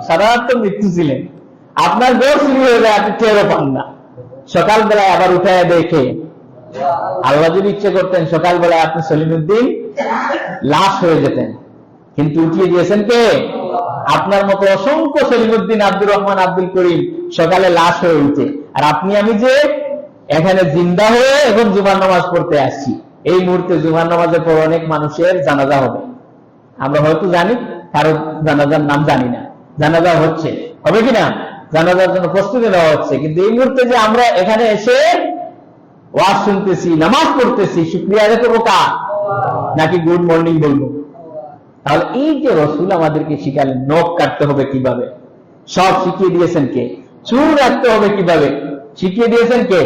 সারা রাত তো মৃত্যু ছিলেন, আপনার ঘর শুরু হয়ে যায়, আপনি টেরও পান না। সকালবেলায় আবার উঠায় দেখে, আল্লাহ যদি ইচ্ছে করতেন সকালবেলায় আপনি সলিমউদ্দিন লাশ হয়ে যেতেন, কিন্তু উঠিয়ে দিয়েছেন কে? আপনার মতো অসংখ্য সলিমউদ্দিন, আব্দুর রহমান, আব্দুল করিম সকালে লাশ হয়ে উঠে, আর আপনি আমি যে এখানে জিন্দা হয়ে এখন জুমার নামাজ পড়তে আসছি। এই মুহূর্তে জুমার নামাজের পর অনেক মানুষের জানাজা হবে, আমরা হয়তো জানি, কারো জানাজার নাম জানি না, জানাজা হচ্ছে, হবে কিনা? জানাজার জন্য প্রস্তুতি নেওয়া হচ্ছে। কিন্তু এই মুহূর্তে যে আমরা এখানে এসে ওয়াজ শুনতেছি, নামাজ পড়তেছি, শুকরিয়া আদায় করবো কার? নাকি গুড মর্নিং বলবো? তাহলে এই যে রাসূল আমাদেরকে শিখালেন নখ কাটতে হবে কিভাবে, সব শিখিয়ে দিয়েছেন কে? চুল রাখতে হবে কিভাবে, শিখিয়ে দিয়েছেন কে?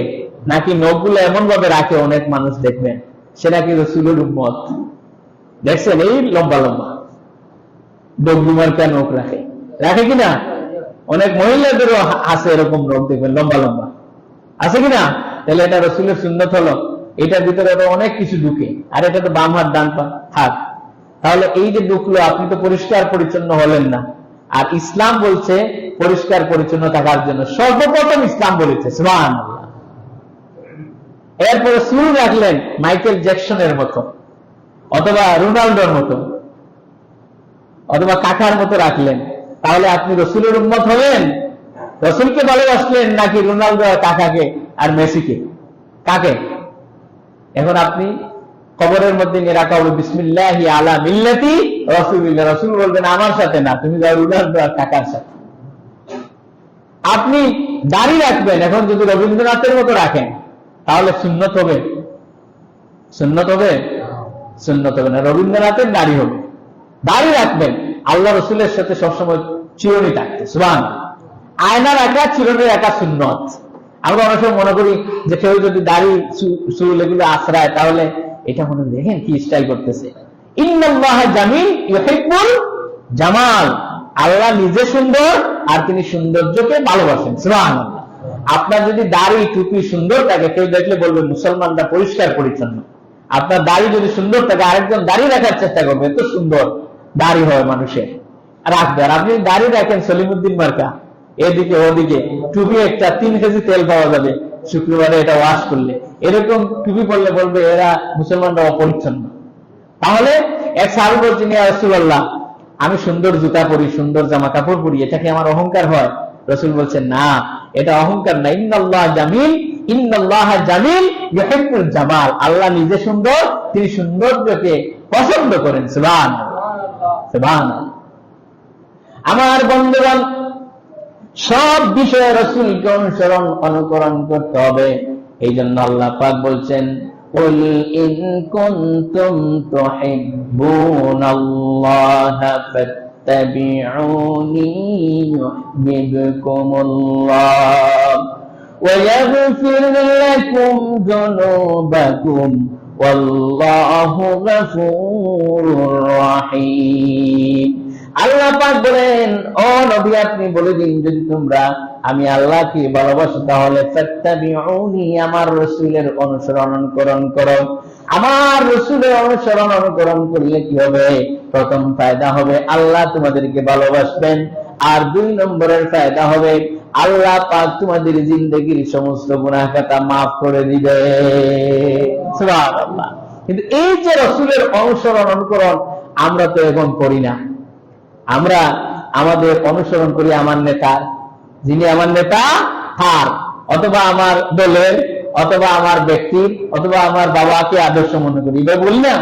নাকি নখগুলো এমন ভাবে রাখে অনেক মানুষ দেখবেন সে নাকি রাসূলের উম্মত, দেখছেন এই লম্বা লম্বা ডগডুমার কেন নখ রাখে, রাখে কিনা? অনেক মহিলাদেরও আছে এরকম নখ, দেখবেন লম্বা লম্বা, আছে কিনা? তাহলে এটা রাসূলের সুন্নাত হলো। এটার ভিতরে অনেক কিছু ঢুকে, আর এটা তো বাম হাত ডান পা হাত। তাহলে এই যে ঢুকলো, আপনি তো পরিষ্কার পরিচ্ছন্ন হলেন না। আর ইসলাম বলছে পরিষ্কার পরিচ্ছন্ন থাকার জন্য, সর্বপ্রথম ইসলাম বলেছে। সুবহানাল্লাহ। এরপরে চুল রাখলেন মাইকেল জ্যাকসনের মতো, অথবা রোনাল্ডোর মতো, অথবা কাকার মতো রাখলেন, তাহলে আপনি রাসূলের উম্মত হলেন? রাসূলকে ভালোবাসলেন নাকি রোনাল্ডো আর কাকাকে আর মেসিকে? কাকে? এখন আপনি কবরের মধ্যে নিয়ে রাখা হবে বিসমিল্লাহি আলা মিল্লাতি রাসূলিল্লাহ, রাসূল বলবেন আমার সাথে না, তুমি যাও রোনাল্ডো আর কাকার সাথে। আপনি দাড়ি রাখবেন, এখন যদি রবীন্দ্রনাথের মতো রাখেন তাহলে সুন্নত হবে? সুন্নত হবে? সুন্নত হবে না, রবীন্দ্রনাথের দাড়ি হবে। দাড়ি রাখবেন, আল্লাহ রাসূলের সাথে সবসময় চিরুনি থাকতে। সুবহানাল্লাহ। আয়না রাখা, চিরুনি রাখা সুন্নত। আমরা অনেক সময় মনে করি যে কেউ যদি দাড়ি চুল এগুলো আশ্রায় তাহলে এটা মনে দেখেন কি স্টাইল করতেছে। ইন্নাল্লাহ জামিল ইউহিব্বুল জামাল, আল্লাহ নিজে সুন্দর আর তিনি সৌন্দর্যকে ভালোবাসেন। সুবহানাল্লাহ। আপনার যদি দাড়ি টুপি সুন্দর থাকে, কেউ দেখলে বলবে মুসলমানরা পরিষ্কার পরিচ্ছন্ন। আপনার দাড়ি যদি সুন্দর থাকে, আরেকজন দাড়ি রাখার চেষ্টা করবে, এত সুন্দর দাড়ি হয় মানুষের, রাখবে। আর আপনি দাড়ি রাখেন সলিমুদ্দিন মার্কা, এদিকে ওদিকে, টুপি একটা 3 কেজি তেল পাওয়া যাবে শুক্রবারে এটা ওয়াশ করলে, এরকম টুপি পরলে বলবে এরা মুসলমানরা অপরিচ্ছন্ন। তাহলে এক সাহাবী বলছেন, ইয়া রাসূলুল্লাহ, আমি সুন্দর জুতা পরি, সুন্দর জামা কাপড় পরি, এটা কি আমার অহংকার হয়? রাসূল বলছেন, না, এটা অহংকার না। ইন্নাল্লাহ জামিল, ইন্নাল্লাহ জামিল ইউহিব্বুল জামাল, আল্লাহ নিজে সুন্দর, তিনি সৌন্দর্যকে পছন্দ করেন। সুবহানাল্লাহ, সুবহানাল্লাহ। আমার বন্ধুগণ, সব বিষয়ে রাসূলকে অনুসরণ অনুকরণ করতে হবে। এই জন্য আল্লাহ পাক বলছেন, কুল ইন কুনতুম তুহিব্বুনাল্লাহা ফাত্তাবিউনি ইউহিব্বুকুমুল্লাহ ওয়া ইয়াগফির লাকুম যুনুবাকুম ওয়াল্লাহু গফুরুর রহিম। আল্লাহ পাক বলেন, ও নবী আপনি বলে দিন, যদি তোমরা আমি আল্লাহকে ভালোবাসো তাহলে ফাত্তাবিউনি, আমার রাসূলের অনুসরণ অনুকরণ করো। আমার রাসূলের অনুসরণ অনুকরণ করলে কি হবে? প্রথম ফায়দা হবে আল্লাহ তোমাদেরকে ভালোবাসবেন, আর 2 নম্বরের ফায়দা হবে আল্লাহ পাক তোমাদের জিন্দেগীর সমস্ত গুনাহ খাতা মাফ করে দিবে। সুবহানাল্লাহ। কিন্তু এই যে রাসূলের অনুসরণ অনুকরণ আমরা তো এখন করি না। আমরা আমাদের অনুসরণ করি আমার নেতার, যিনি আমার নেতা তার, অথবা আমার দলের, অথবা আমার ব্যক্তির, অথবা আমার বাবাকে আদর্শ মনে করি, এবার বলি না?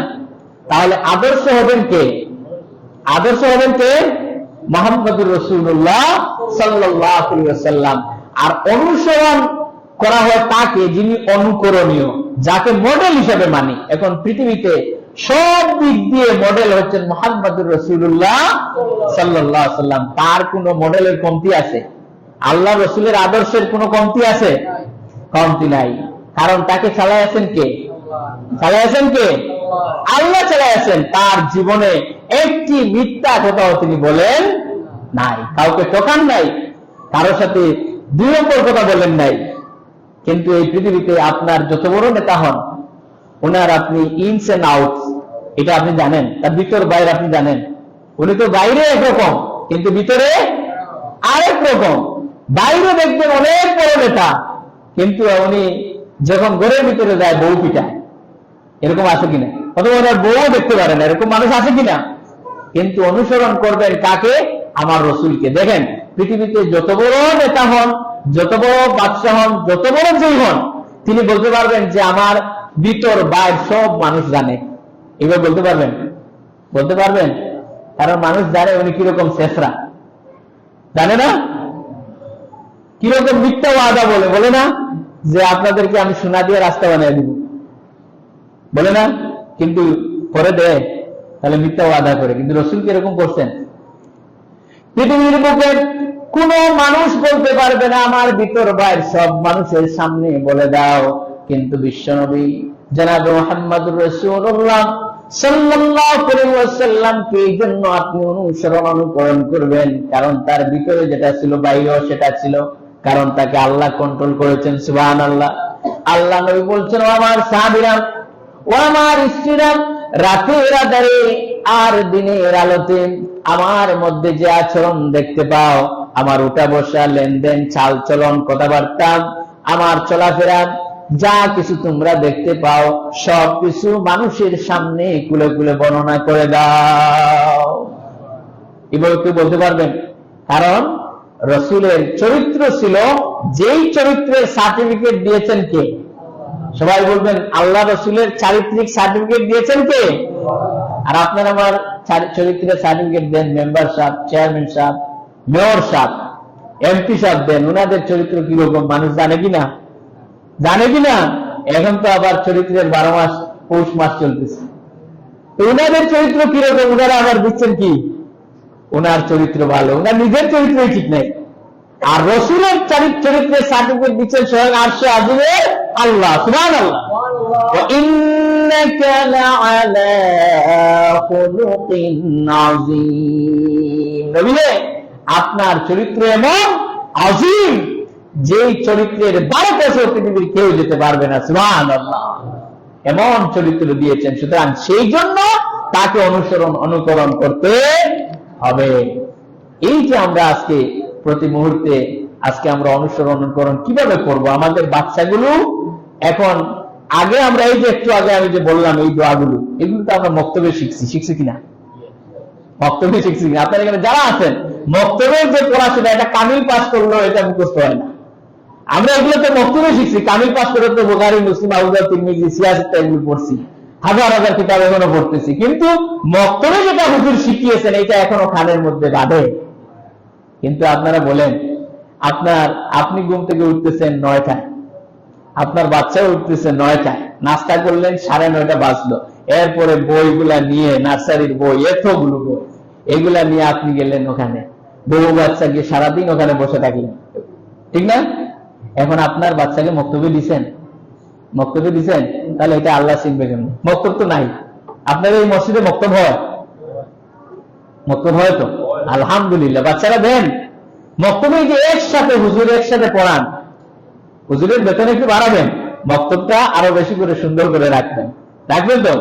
তাহলে আদর্শ হবেন কে? আদর্শ হবেন কে? মুহাম্মদুর রাসূলুল্লাহ সাল্লাল্লাহু আলাইহি ওয়াসাল্লাম। আর অনুসরণ করা হয় তাকে যিনি অনুকরণীয়, যাকে মডেল হিসেবে মানি। এখন পৃথিবীতে সব দিক দিয়ে মডেল হচ্ছেন মুহাম্মদুর রাসূলুল্লাহ সাল্লাল্লাহু আলাইহি ওয়াসাল্লাম। তার কোনো মডেলের কমতি আছে? আল্লাহ রাসূলের আদর্শের কোনো কমতি আছে? কমতি নাই। কারণ তাকে চালাইছেন কে? চালাইছেন কে? আল্লাহ চালাইছেন। তার জীবনে একটি মিথ্যা কথাও তিনি বলেন নাই, কাউকে ঠকান নাই, কারোর সাথে 2 নম্বর কথা বলেন নাই। কিন্তু এই পৃথিবীতে আপনার যত বড় নেতা হন, ওনার আপনি ইনস এন্ড আউটস এটা আপনি জানেন, তার ভিতর বাইরে আপনি জানেন। উনি তো বাইরে একরকম, কিন্তু ভিতরে আরেক রকম। বাইরে দেখবেন অনেক বড় নেতা, কিন্তু উনি যখন ঘরের ভিতরে যায় বউ পিটায়, এরকম আছে কিনা? অথবা ওনার বউ দেখতে পারেন, এরকম মানুষ আছে কিনা? কিন্তু অনুসরণ করবেন কাকে? আমার রাসূলকে। দেখেন পৃথিবীতে যত বড় নেতা হন, যত বড় বাদশা হন, যত বড় যেই হন, তিনি বলতে পারবেন যে আমার ভিতর বাইরে সব মানুষ জানে। এবার বলতে পারবেন? বলতে পারবেন? কারণ মানুষ জানে উনি কিরকম শেষরা, জানে না? কিরকম মিথ্যা ওয়াদা বলে, বলে না যে আপনাদেরকে আমি সোনা দিয়ে রাস্তা বানিয়ে দিব, বলে না? কিন্তু পরে দেয়, তাহলে মিথ্যা ওয়াদা করে। কিন্তু রাসূল কি এরকম করছেন? পৃথিবীর বুকে কোন মানুষ বলতে পারবে না আমার ভিতর বাইরে সব মানুষের সামনে বলে দাও। কিন্তু বিশ্বনবী জনাবে মুহাম্মদুর রাসূলুল্লাহ সাল্লাল্লাহু আলাইহি ওয়াসাল্লামকে এই জন্য আপনি অনুসরণ অনুকরণ করবেন, কারণ তার ভিতরে যেটা ছিল বাইরেও সেটা ছিল, কারণ তাকে আল্লাহ কন্ট্রোল করেছেন। সুবহানাল্লাহ। আল্লাহ নবী বলছেন, ও আমার সাহাবীরা, ও আমার স্ত্রীরা, রাতের আধারে আর দিনের আলোতে আমার মধ্যে যে আচরণ দেখতে পাও, আমার উঠা বসা, লেনদেন, চাল চলন, কথাবার্তা, আমার চলাফেরা, যা কিছু তোমরা দেখতে পাও সব কিছু মানুষের সামনে কুলে কুলে বর্ণনা করে দাও। এভাবে কেউ বলতে পারবেন? কারণ রাসূলের চরিত্র ছিল, যেই চরিত্রের সার্টিফিকেট দিয়েছেন কে? সবাই বলবেন আল্লাহ রাসূলের চারিত্রিক সার্টিফিকেট দিয়েছেন কে? আর আপনার আমার চরিত্রের সার্টিফিকেট দেন মেম্বার সাহেব, চেয়ারম্যান সাহেব, মেয়র সাহেব, এমপি সাহেব দেন, ওনাদের চরিত্র কিরকম মানুষ জানে কিনা? জানে কিনা? এখন তো আবার চরিত্রের 12 মাস পৌষ মাস চলতেছে, তো ওনাদের চরিত্র কিরকম? ওনারা আবার দিচ্ছেন কি? ওনার চরিত্র ভালো, ওনার নিজের চরিত্রই ঠিক নাই। আর রসুলের চরিত্রের সার্টিফিকেট দিচ্ছেন স্বয়ং আরশে আজিমের আল্লাহ। সুবহানাল্লাহ। ওয়া ইন্নাকা লাআলা খুলুকিন আযীম। নবী হে, আপনার চরিত্র এমন আযীম, যেই চরিত্রের 12 পৃথিবীর কেউ যেতে পারবে না। সুবহানাল্লাহ। এমন চরিত্র দিয়েছেন, সুতরাং সেই জন্য তাকে অনুকরণ করতে হবে। এই যে আমরা আজকে প্রতি মুহূর্তে আজকে আমরা অনুকরণ কিভাবে করব? আমাদের বাচ্চাগুলো এখন, আগে আমরা এই যে একটু আগে আমি যে বললাম এই দোয়াগুলো, এগুলো তো আমরা মক্তবে শিখছি কিনা? মক্তবে শিখছি কিনা? আপনার এখানে যারা আছেন, মক্তবের যে পড়াশোনা, এটা কামিল পাস করলো এটা মুখস্থ হয় না। আমরা এগুলো তো মক্তবে শিখছি, কামিল পাস করে তো বুখারী, মুসলিম, আবু দাউদ, তিরমিজি, সিয়াসত এগুলো পড়ছি, হাজার হাজার কিতাব এখনো পড়তেছি, কিন্তু মক্তবে যেটা হুজুর শিখিয়েছেন এটা এখনো কানের মধ্যে বাঁধে। কিন্তু আপনারা বলেন, আপনি ঘুম থেকে উঠতেছেন 9টায়, আপনার বাচ্চাও উঠতেছে 9টায়, নাস্তা করলেন 9:30 বাজলো, এরপরে বইগুলা নিয়ে, নার্সারির বই, এতগুলো বই, এগুলা নিয়ে আপনি গেলেন ওখানে, বউ বাচ্চা গিয়ে সারাদিন ওখানে বসে থাকলেন, ঠিক না? এখন আপনার বাচ্চাকে মক্তবে দিছেন, তাহলে এটা আল্লাহ চিনবে কেন? মক্তব তো নাই। আপনার এই মসজিদে মক্তব হয় তো আলহামদুলিল্লাহ, বাচ্চারা দেন মক্তবে। যে একসাথে হুজুর একসাথে পড়ান, হুজুরের বেতন একটু বাড়াবেন, মক্তবটা আরো বেশি করে সুন্দর করে রাখবেন তো।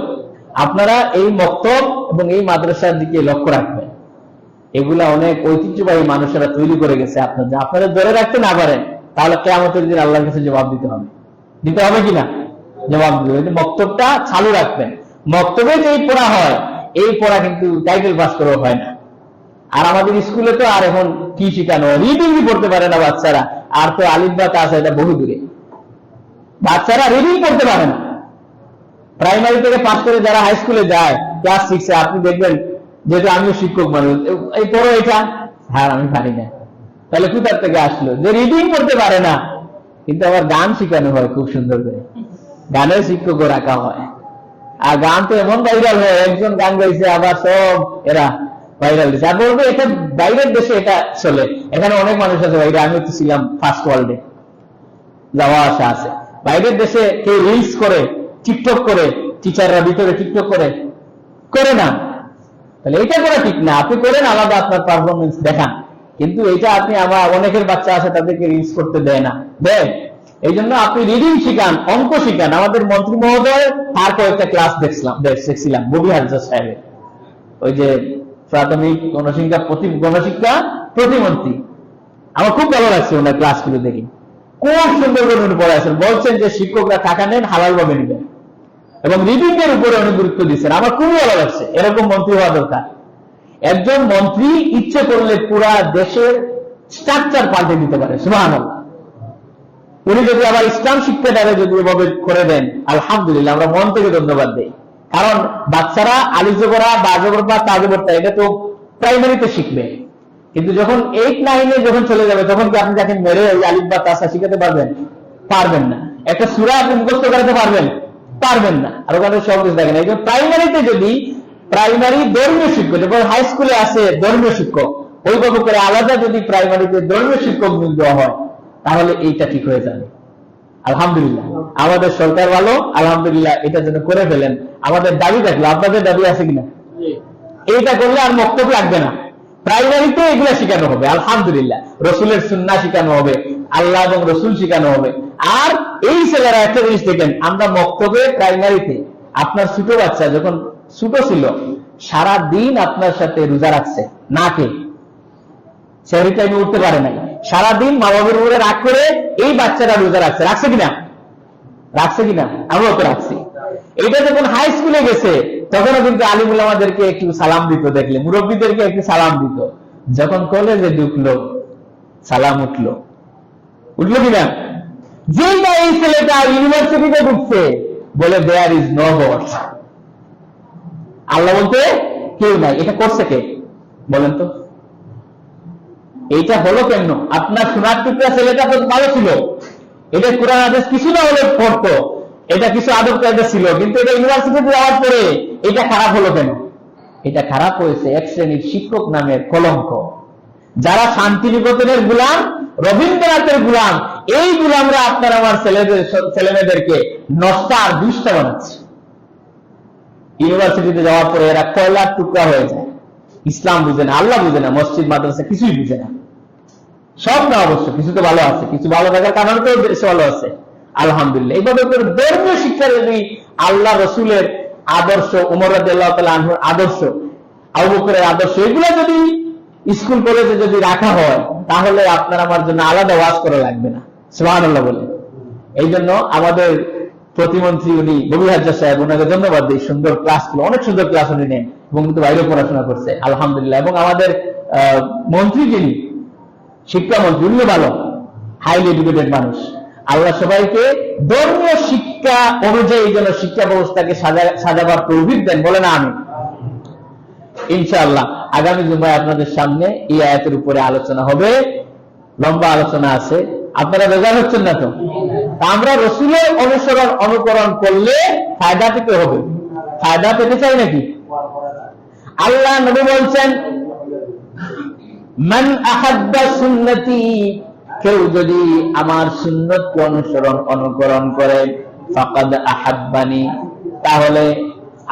আপনারা এই মক্তব এবং এই মাদ্রাসার দিকে লক্ষ্য রাখবেন। এগুলা অনেক ঐতিহ্যবাহী মানুষেরা তৈরি করে গেছে। আপনারা ধরে রাখতে না পারেন, তাহলে কিয়ামতের দিন আল্লাহর কাছে জবাব দিতে হবে কিনা? জবাব দিতে হবে। মক্তবটা চালু রাখবেন। মক্তবে যে পড়া হয়, এই পড়া কিন্তু টাইটেল পাস করেও হয় না। আর আমাদের স্কুলে তো আর এখন কি শিখানো, রিডিংই পড়তে পারে না বাচ্চারা, আর তো আলিফ বা তা আছে, এটা বহু দূরে। বাচ্চারা রিডিং পড়তে পারে না। প্রাইমারি থেকে পাস করে যারা হাই স্কুলে যায়, ক্লাস 6-এ, আপনি দেখবেন, যেহেতু আমিও শিক্ষক মানুষ, এই পড়ো এটা, হ্যাঁ আমি পারি না, তাহলে কোথার থেকে আসলো? যে রিডিং পড়তে পারে না। কিন্তু আবার গান শিখানো হয় খুব সুন্দর করে, গানের শিক্ষকও রাখা হয়। আর গান তো এমন ভাইরাল হয়, একজন গান গাইছে, আবার সব এরা ভাইরাল দিচ্ছে। আর বলবো এটা বাইরের দেশে এটা চলে, এখানে অনেক মানুষ আছে বাইরে, আমি তো ছিলাম ফার্স্ট ওয়ার্ল্ডে, যাওয়া আসা আছে। বাইরের দেশে কেউ রিলস করে, টিকটক করে, টিচাররা ভিতরে টিকটক করে না, তাহলে এটা করা ঠিক না। আপনি করেন, আলাদা আপনার পারফরমেন্স দেখান, কিন্তু এটা আপনি, আমার অনেকের বাচ্চা আছে তাদেরকে রিলস করতে দেয় না, এই জন্য আপনি রিডিং শিখান, অঙ্ক শিখান। আমাদের মন্ত্রী মহোদয় আর কয়েকটা ক্লাস দেখছিলাম ববিহার সাহেবের, ওই যে প্রাথমিক গণশিক্ষা প্রতিমন্ত্রী, আমার খুব ভালো লাগছে ওনার ক্লাসগুলো দেখি, খুব সুন্দর করে উনি পড়াচ্ছেন। বলছেন যে শিক্ষকরা টাকা নেন, হালাল ভাবে নেবেন, এবং রিডিং এর উপরে অনেক গুরুত্ব দিচ্ছেন। আমার খুবই ভালো লাগছে। এরকম মন্ত্রী হওয়া দরকার। একজন মন্ত্রী ইচ্ছে করলে পুরা দেশের স্ট্রাকচার পাল্টে দিতে পারে। সুবহানাল্লাহ। উনি যদি আবার ইসলাম শিক্ষাটাকে যদি এভাবে করে দেন, আলহামদুলিল্লাহ, আমরা মন থেকে ধন্যবাদ দেই। কারণ বাচ্চারা আলিজবরা, বাজবরা, তাজবরটা এটা তো প্রাইমারিতে শিখবে, কিন্তু যখন 8-9-এ যখন চলে যাবে, তখন কি আপনি তাকে মেরে আলিফ বা তাসা শিখাতে পারবেন না। একটা সূরা আপনি মুখস্থ করাতে পারবেন না। আর ওখানে সব কিছু দেখেন। এই যে প্রাইমারিতে যদি প্রাইমারি ধর্মীয় শিক্ষক, যখন হাই স্কুলে আছে ধর্মীয় শিক্ষক, ওইভাবে করে আলাদা যদি প্রাইমারিতে ধর্মীয় শিক্ষক নিয়োগ দেওয়া হয়, তাহলে এইটা ঠিক হয়ে যাবে। আলহামদুলিল্লাহ, আমাদের সরকার ভালো, আলহামদুলিল্লাহ, এটা যেন করে ফেলেন। আমাদের দাবি থাকলো, আপনাদের দাবি আছে কিনা? এইটা করলে আর মক্তব লাগবে না, প্রাইমারিতে এগুলো শেখানো হবে। আলহামদুলিল্লাহ, রসুলের সুন্নাহ শেখানো হবে, আল্লাহ এবং রসুল শেখানো হবে। আর এই ছেলেরা একটা জিনিস দেখেন, আমরা মক্তবে প্রাইমারিতে, আপনার ছোট বাচ্চা যখন ছোট ছিল, সারা দিন আপনার সাথে রোজা রাখছে, না কে সেহরি টাইমে উঠতে পারে নাই, সারাদিন মা বাবার উপরে রাগ করে এই বাচ্চারা রোজা রাখছে কিনা? আমরাও তো রাখছি। এটা যখন হাই স্কুলে গেছে, তখনও কিন্তু আলিমুল আমাদেরকে একটু সালাম দিত, দেখলে মুরব্বীদেরকে একটু সালাম দিত। যখন কলেজে ঢুকলো, সালাম উঠলো কিনা? যেটা এই ছেলেটা ইউনিভার্সিটিতে ঢুকছে, বলে দেয়ার ইজ নো গড, আল্লাহ বলতে কেউ নাই। এটা করছে কে বলেন তো? এইটা হলো কেন? আপনার সোনার টুকরা ছেলেটা তো ভালো ছিল, এটা কোরআন হাদিস কিছু না হলে পড়তো, এটা কিছু আদব কায়দা ছিল, কিন্তু এটা ইউনিভার্সিটিতে যাওয়ার পরে এটা খারাপ হলো কেন? এটা খারাপ হয়েছে এক শ্রেণীর শিক্ষক নামের কলঙ্ক, যারা শান্তিনিকেতনের গোলাম, রবীন্দ্রনাথের গোলাম, এই গোলামরা আপনার আমার ছেলেমেয়েদেরকে নষ্টা আর দুষ্ট বানাচ্ছে। ইউনিভার্সিটিতে যাওয়ার পরে এরা কয়লার টুকরা হয়ে যায়। ইসলাম বুঝে না, আল্লাহ বুঝে না, মসজিদ মাদ্রাসা কিছুই বুঝে না। সব না অবশ্য, কিছু তো ভালো আছে, কিছু ভালো থাকার কারণে তো দেশে ভালো আছে, আলহামদুলিল্লাহ। এইভাবে করে ধর্মীয় শিক্ষা যদি আল্লাহ রসুলের আদর্শ, ওমর রাদিয়াল্লাহু তাআলা আনহুর আদর্শ, আবু বকরের আদর্শ, এগুলো যদি স্কুল কলেজে যদি রাখা হয়, তাহলে আপনার আমার জন্য আলাদা ওয়াজ করা লাগবে না, সুবহানাল্লাহ বলে। এই জন্য আমাদের প্রতিমন্ত্রী উনি ববিহাজ্জা সাহেব, ওনাকে ধন্যবাদ দিই। সুন্দর ক্লাসগুলো, অনেক সুন্দর ক্লাস উনি নেন এবং কিন্তু বাইরে পড়াশোনা করছে, আলহামদুলিল্লাহ। এবং আমাদের মন্ত্রী যিনি, শিক্ষামন্ত্রী, উনিও ভালো, হাইলি এডুকেটেড মানুষ। আল্লাহ সবাইকে ধর্মীয় শিক্ষা অনুযায়ী যেন শিক্ষা ব্যবস্থাকে সাজাবার তৌফিক দেন, বলে না আমি ইনশাআল্লাহ। আগামী জুমায় আপনাদের সামনে এই আয়াতের উপরে আলোচনা হবে, লম্বা আলোচনা আছে। আপনারা বেজার হচ্ছেন না তো? আমরা রসুলের অনুকরণ করলে ফায়দা পেতে হবে, ফায়দা পেতে চাই নাকি? আল্লাহ নবী বলছেন, মান আহাব্বা সুন্নতি, কেউ যদি আমার সুন্নতকে অনুকরণ করে, ফাকাদ আহাব্বানি, তাহলে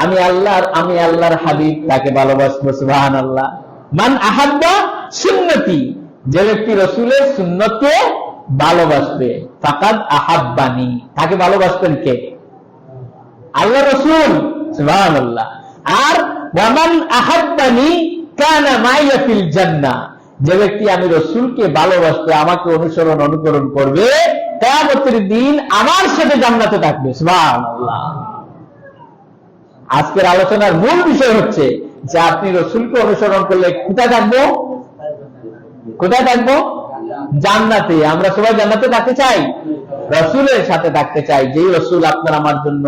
আমি আল্লাহর হাবিব তাকে ভালোবাসবো। সুবহানাল্লাহ। মান আহাব্বা সুন্নতি, যে ব্যক্তি রাসূলের সুন্নতকে ভালোবাসবে, ফাকাদ আহাব্বানি, তাকে ভালোবাসবেন কে? আল্লাহ রাসূল। সুবহানাল্লাহ। আর ওয়া মান আহাব্বানি কানা মাইয়া ফিল জান্নাহ, যে ব্যক্তি আমি রাসূলকে ভালোবাসবে, আমাকে অনুকরণ করবে, কিয়ামতের দিন আমার সাথে জান্নাতে থাকবে। সুবহানাল্লাহ। আজকের আলোচনার মূল বিষয় হচ্ছে যে আপনি রাসূলকে অনুসরণ করলে কোথায় থাকবো? কোথায় থাকবো? জান্নাতে। আমরা সবাই জান্নাতে থাকতে চাই, রাসূলের সাথে থাকতে চাই, যেই রাসূল আপনার আমার জন্য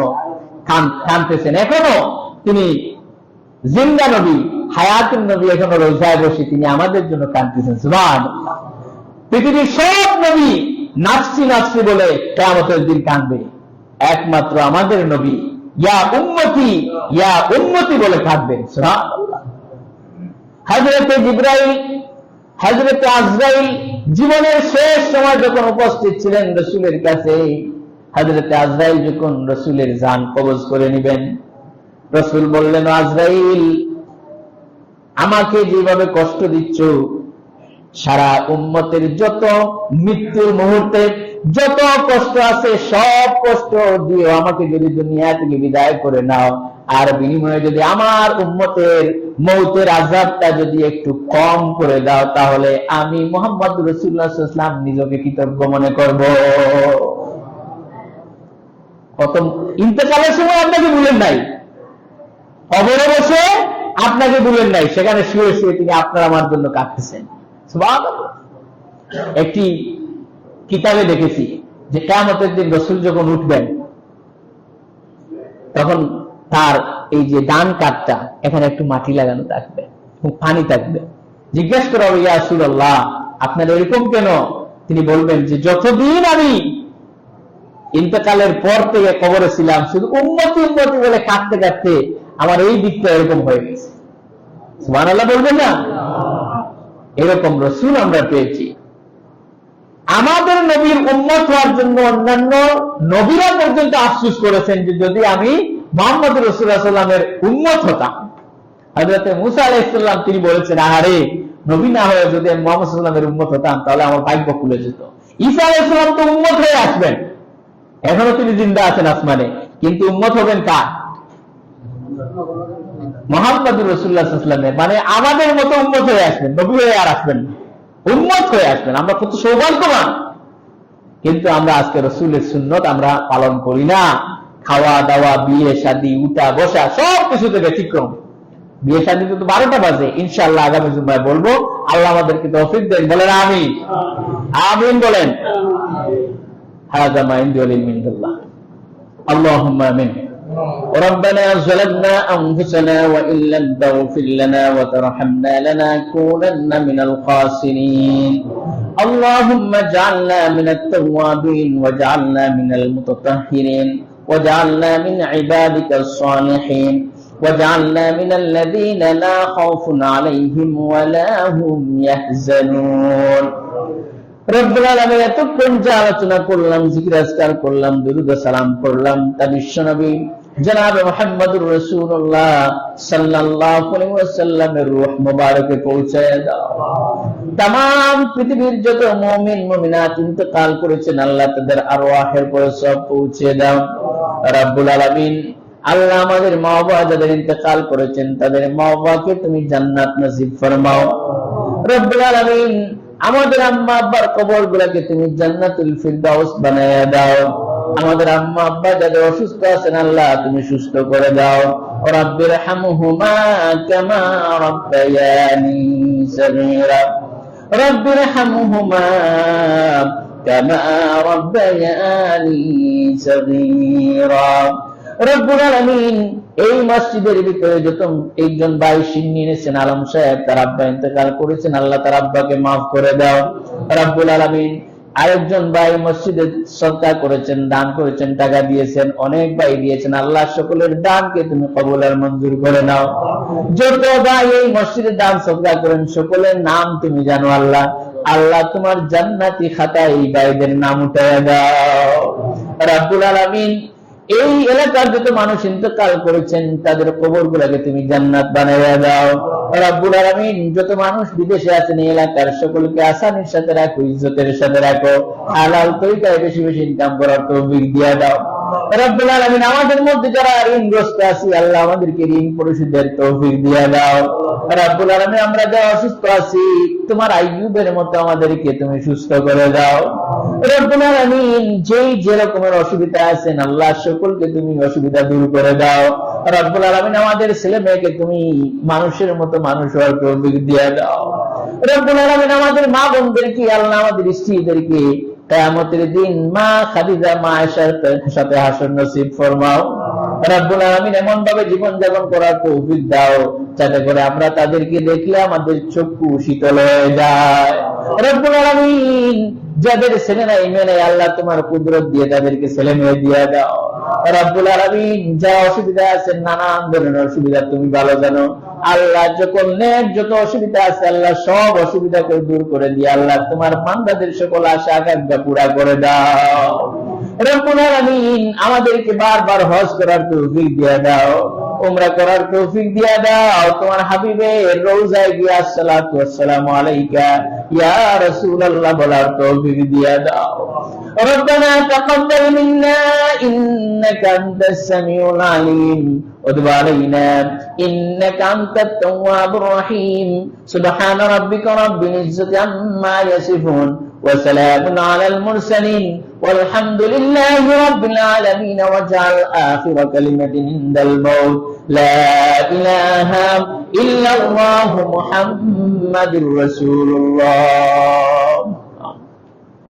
কাঁদতেছেন। এখনো তিনি জিন্দা নবী, হায়াতুন নবী, এখনো রোজায় বসে তিনি আমাদের জন্য কাঁদতেছেন। সুবহানাল্লাহ। পৃথিবীর সব নবী নাফসি নাফসি বলে কিয়ামতের দিন কাঁদবে, একমাত্র আমাদের নবী ইয়া উম্মতি বলে কাঁদবেন। সুবহানাল্লাহ। হযরতে জিবরাইল, হযরতে আজরাইল জীবনের শেষ সময় যখন উপস্থিত ছিলেন রাসূলের কাছে, হযরতে আজরাইল যখন রাসূলের জান কবজ করে নেবেন, রাসূল বললেন, আজরাইল, আমাকে যেভাবে কষ্ট দিচ্ছ, সারা উম্মতের যত মৃত্যুর মুহূর্তে যত কষ্ট আছে সব কষ্ট দিয়ে আমাকে যদি দুনিয়া থেকে বিদায় করে নাও, আর বিনিময়ে যদি আমার উম্মতের মৌতের আযাবটা যদি একটু কম করে দাও, তাহলে আমি মুহাম্মদ রাসূলুল্লাহ সাল্লাল্লাহু আলাইহি ওয়াসাল্লাম নিজেকে কৃতজ্ঞ মনে করব। কত ইন্তেকালের সময় আপনাকে ভুলেন নাই, কবরে বসে আপনাকে ভুলেন নাই, সেখানে শুয়ে শুয়ে তিনি আপনার আমার জন্য কাঁদতেছেন। সুবহানাল্লাহ। একটি কিতাবে দেখেছি যে কিয়ামতের দিন রাসূল যখন উঠবেন, তখন তার এই যে ডান কাঁধটা, এখানে একটু মাটি লাগানো থাকবে এবং পানি থাকবে। জিজ্ঞাসা করা হবে, ইয়া রাসূলুল্লাহ, আপনার এরকম কেন? তিনি বলবেন যে যতদিন আমি ইন্তেকালের পর থেকে কবরে ছিলাম, শুধু উম্মতি উম্মতি বলে কাঁদতে কাঁদতে আমার এই দিকটা এরকম হয়ে গেছে। সুবহানাল্লাহ বলবেন না? এরকম রাসূল আমরা পেয়েছি। আমাদের নবীর উম্মত হওয়ার জন্য অন্যান্য নবীরা পর্যন্ত আফসোস করেছেন যে যদি আমি মুহাম্মদ রাসূলুল্লাহ সাল্লাল্লাহু আলাইহি ওয়াসাল্লামের উম্মত হতাম। হযরত মূসা আলাইহিস সালাম তিনি বলেছেন, আরে নবী না হয়ে যদি আমি মুহাম্মদ সাল্লাল্লাহু আলাইহি ওয়াসাল্লামের উম্মত হতাম, তাহলে আমার ভাগ্য খুলে যেত। ঈসা আলাইহিস সালাম তো উম্মত হয়ে আসবেন, এখনো তিনি জিন্দা আছেন আসমানে, কিন্তু উম্মত হবেন কার? মুহাম্মদ রাসূলুল্লাহ সাল্লাল্লাহু আলাইহি ওয়াসাল্লামের, মানে আমাদের মতো উম্মত হয়ে আসবেন, নবী হয়ে আর আসবেন না, উম্মত হয়ে আসবেন। আমরা কত সৌভাগ্যবান। কিন্তু আমরা আজকে রাসূলের সুন্নাত আমরা পালন করি না। খাওয়া দাওয়া, বিয়ে শাদী, উঠা বসা সব কিছুতে ব্যতিক্রম। বিয়ে শাদীতে তো 12টা বাজে। ইনশাআল্লাহ আগামী জুমায় বলবো। আল্লাহ আমাদেরকে তৌফিক দেন, বলেন আমিন। আমিন বলেন। হাযা মা ইনদি ওয়া লিল্লাহ। আল্লাহুম্মা আমিন। ربنا ظلمنا أنفسنا وإن لم تغفر لنا وترحمنا لنكونن من الخاسرين اللهم اجعلنا من التوابين واجعلنا من المتطهرين واجعلنا من عبادك الصالحين واجعلنا من الذين لا خوف عليهم ولا هم يحزنون রব্বুল আলামিন এতক্ষণ যে আলোচনা করলাম, জিকির আজকার করলাম, দুরূদ ও সালাম করলাম, তা বিশ্বনবী জনাব মুহাম্মদুর রাসূলুল্লাহ সাল্লাল্লাহু আলাইহি ওয়াসাল্লামের রূহ মুবারকে পৌঁছায় দাও। तमाम পৃথিবীর যত মুমিন মুমিনাত ইন্তেকাল করেছেন আল্লাহ তাদের আরওয়াহের পরে সব পৌঁছে দাও রব্বুল আলামিন। আল্লাহ আমাদের মা বাবা যাদের ইন্তেকাল করেছেন তাদের মা বাবাকে তুমি জান্নাত নসিব ফরমাও রব্বুল আলামিন। আমাদের আম্মা আব্বার কবরগুলোকে তুমি জান্নাতুল ফিরদাউস বানায়া দাও। আমাদের আম্মা আব্বা যাদের অসুস্থ আছেন আল্লাহ তুমি সুস্থ করে দাও। রাব্বিরহামহুমা কামা রাব্বায়ানি সগীরা রাব্বিরহামহুমা কামা রাব্বায়ানি সগীরা। রব্বুল আলামিন এই মসজিদের ভিতরে যত একজন ভাই সিন্নি এনেছেন আলম সাহেব, তার আব্বা ইন্তেকাল করেছেন আল্লাহ তার আব্বাকে মাফ করে দাও রব্বুল আলামিন। আরেকজন ভাই মসজিদে সদকা করেছেন, দান করেছেন, টাকা দিয়েছেন, অনেক ভাই দিয়েছেন আল্লাহ সকলের দানকে তুমি কবুল আর মঞ্জুর করে নাও। যত ভাই এই মসজিদে দান সদকা করেন সকলের নাম তুমি জানো আল্লাহ। আল্লাহ তোমার জান্নাতি খাতায় এই ভাইদের নাম উঠায়া দাও রব্বুল আলামিন। এই এলাকার যত মানুষ ইন্তেকাল করেছেন তাদের কবরগুলোকে তুমি জান্নাত বানাইয়া দাও রব্বুল আলামিন। যত মানুষ বিদেশে আছেন এই এলাকার সকলকে আসানির সাথে রাখো, ইজ্জতের সাথে রাখো, হালাল তরিকায় বেশি বেশি ইনকাম করার তৌফিক দিয়া দাও রব্বুল আলামিন। আমাদের মধ্যে যারা ঋণগ্রস্ত আছি আল্লাহ আমাদেরকে ঋণ পরিশোধের তৌফিক দিয়া দাও রব্বুল আলামিন। আমরা যারা অসুস্থ আছি তোমার আইয়ুবের মতো আমাদেরকে তুমি সুস্থ করে দাও রব্বুল আলামিন। যেই যে রকমের অসুবিধা আছেন আল্লাহ সকলকে তুমি অসুবিধা দূর করে দাও রব্বুল আলামিন। আমাদের ছেলে মেয়েকে তুমি মানুষের মতো মানুষ হওয়ার তৌফিক দিয়ে দাও রব্বুল আলামিন। আমাদের মা বোনদেরকে আল্লাহ আমাদের স্ত্রীদেরকে কিয়ামতের দিন মা খাদিজা মা আয়েশার সাথে হাসর নসিব ফরমাও রব্বুল আলামিন। এমন ভাবে জীবন যাপন করার তৌফিক দাও যাতে করে আমরা তাদেরকে দেখলে আমাদের চক্ষু শীতল হয়ে যায় রব্বুল আলামিন। যাদের ছেলে নাই মেয়ে নাই আল্লাহ তোমার কুদরত দিয়ে তাদেরকে ছেলে মেয়ে দিয়ে দাও রব্বুল আলামিন। যা অসুবিধা আছে নানান ধরনের অসুবিধা তুমি ভালো জানো আল্লাহ। যখন যত অসুবিধা আছে আল্লাহ সব অসুবিধাকে দূর করে দিয়ে আল্লাহ তোমার বান্দাদের সকল আশা আকাঙ্ক্ষা পুরা করে দাও রব্বুল আলামিন। আমাদেরকে বারবার হজ করার তৌফিক দিয়ে দাও, উমরা করার তৌফিক দিয়ে দাও। তোমার হাবিবের রওজায় গিয়ে আসসালাতু ওয়াসসালামু আলাইকা ইয়া রাসূলুল্লাহ বলার তৌফিক দিয়ে দাও। ربنا تقبل منا إنك أنت السميع العليم وتب علينا إنك أنت التواب الرحيم سبحان ربك رب العزة عما يصفون وسلام على المرسلين والحمد لله رب العالمين واجعل آخر كلمة عند الموت لا إله إلا الله محمد رسول الله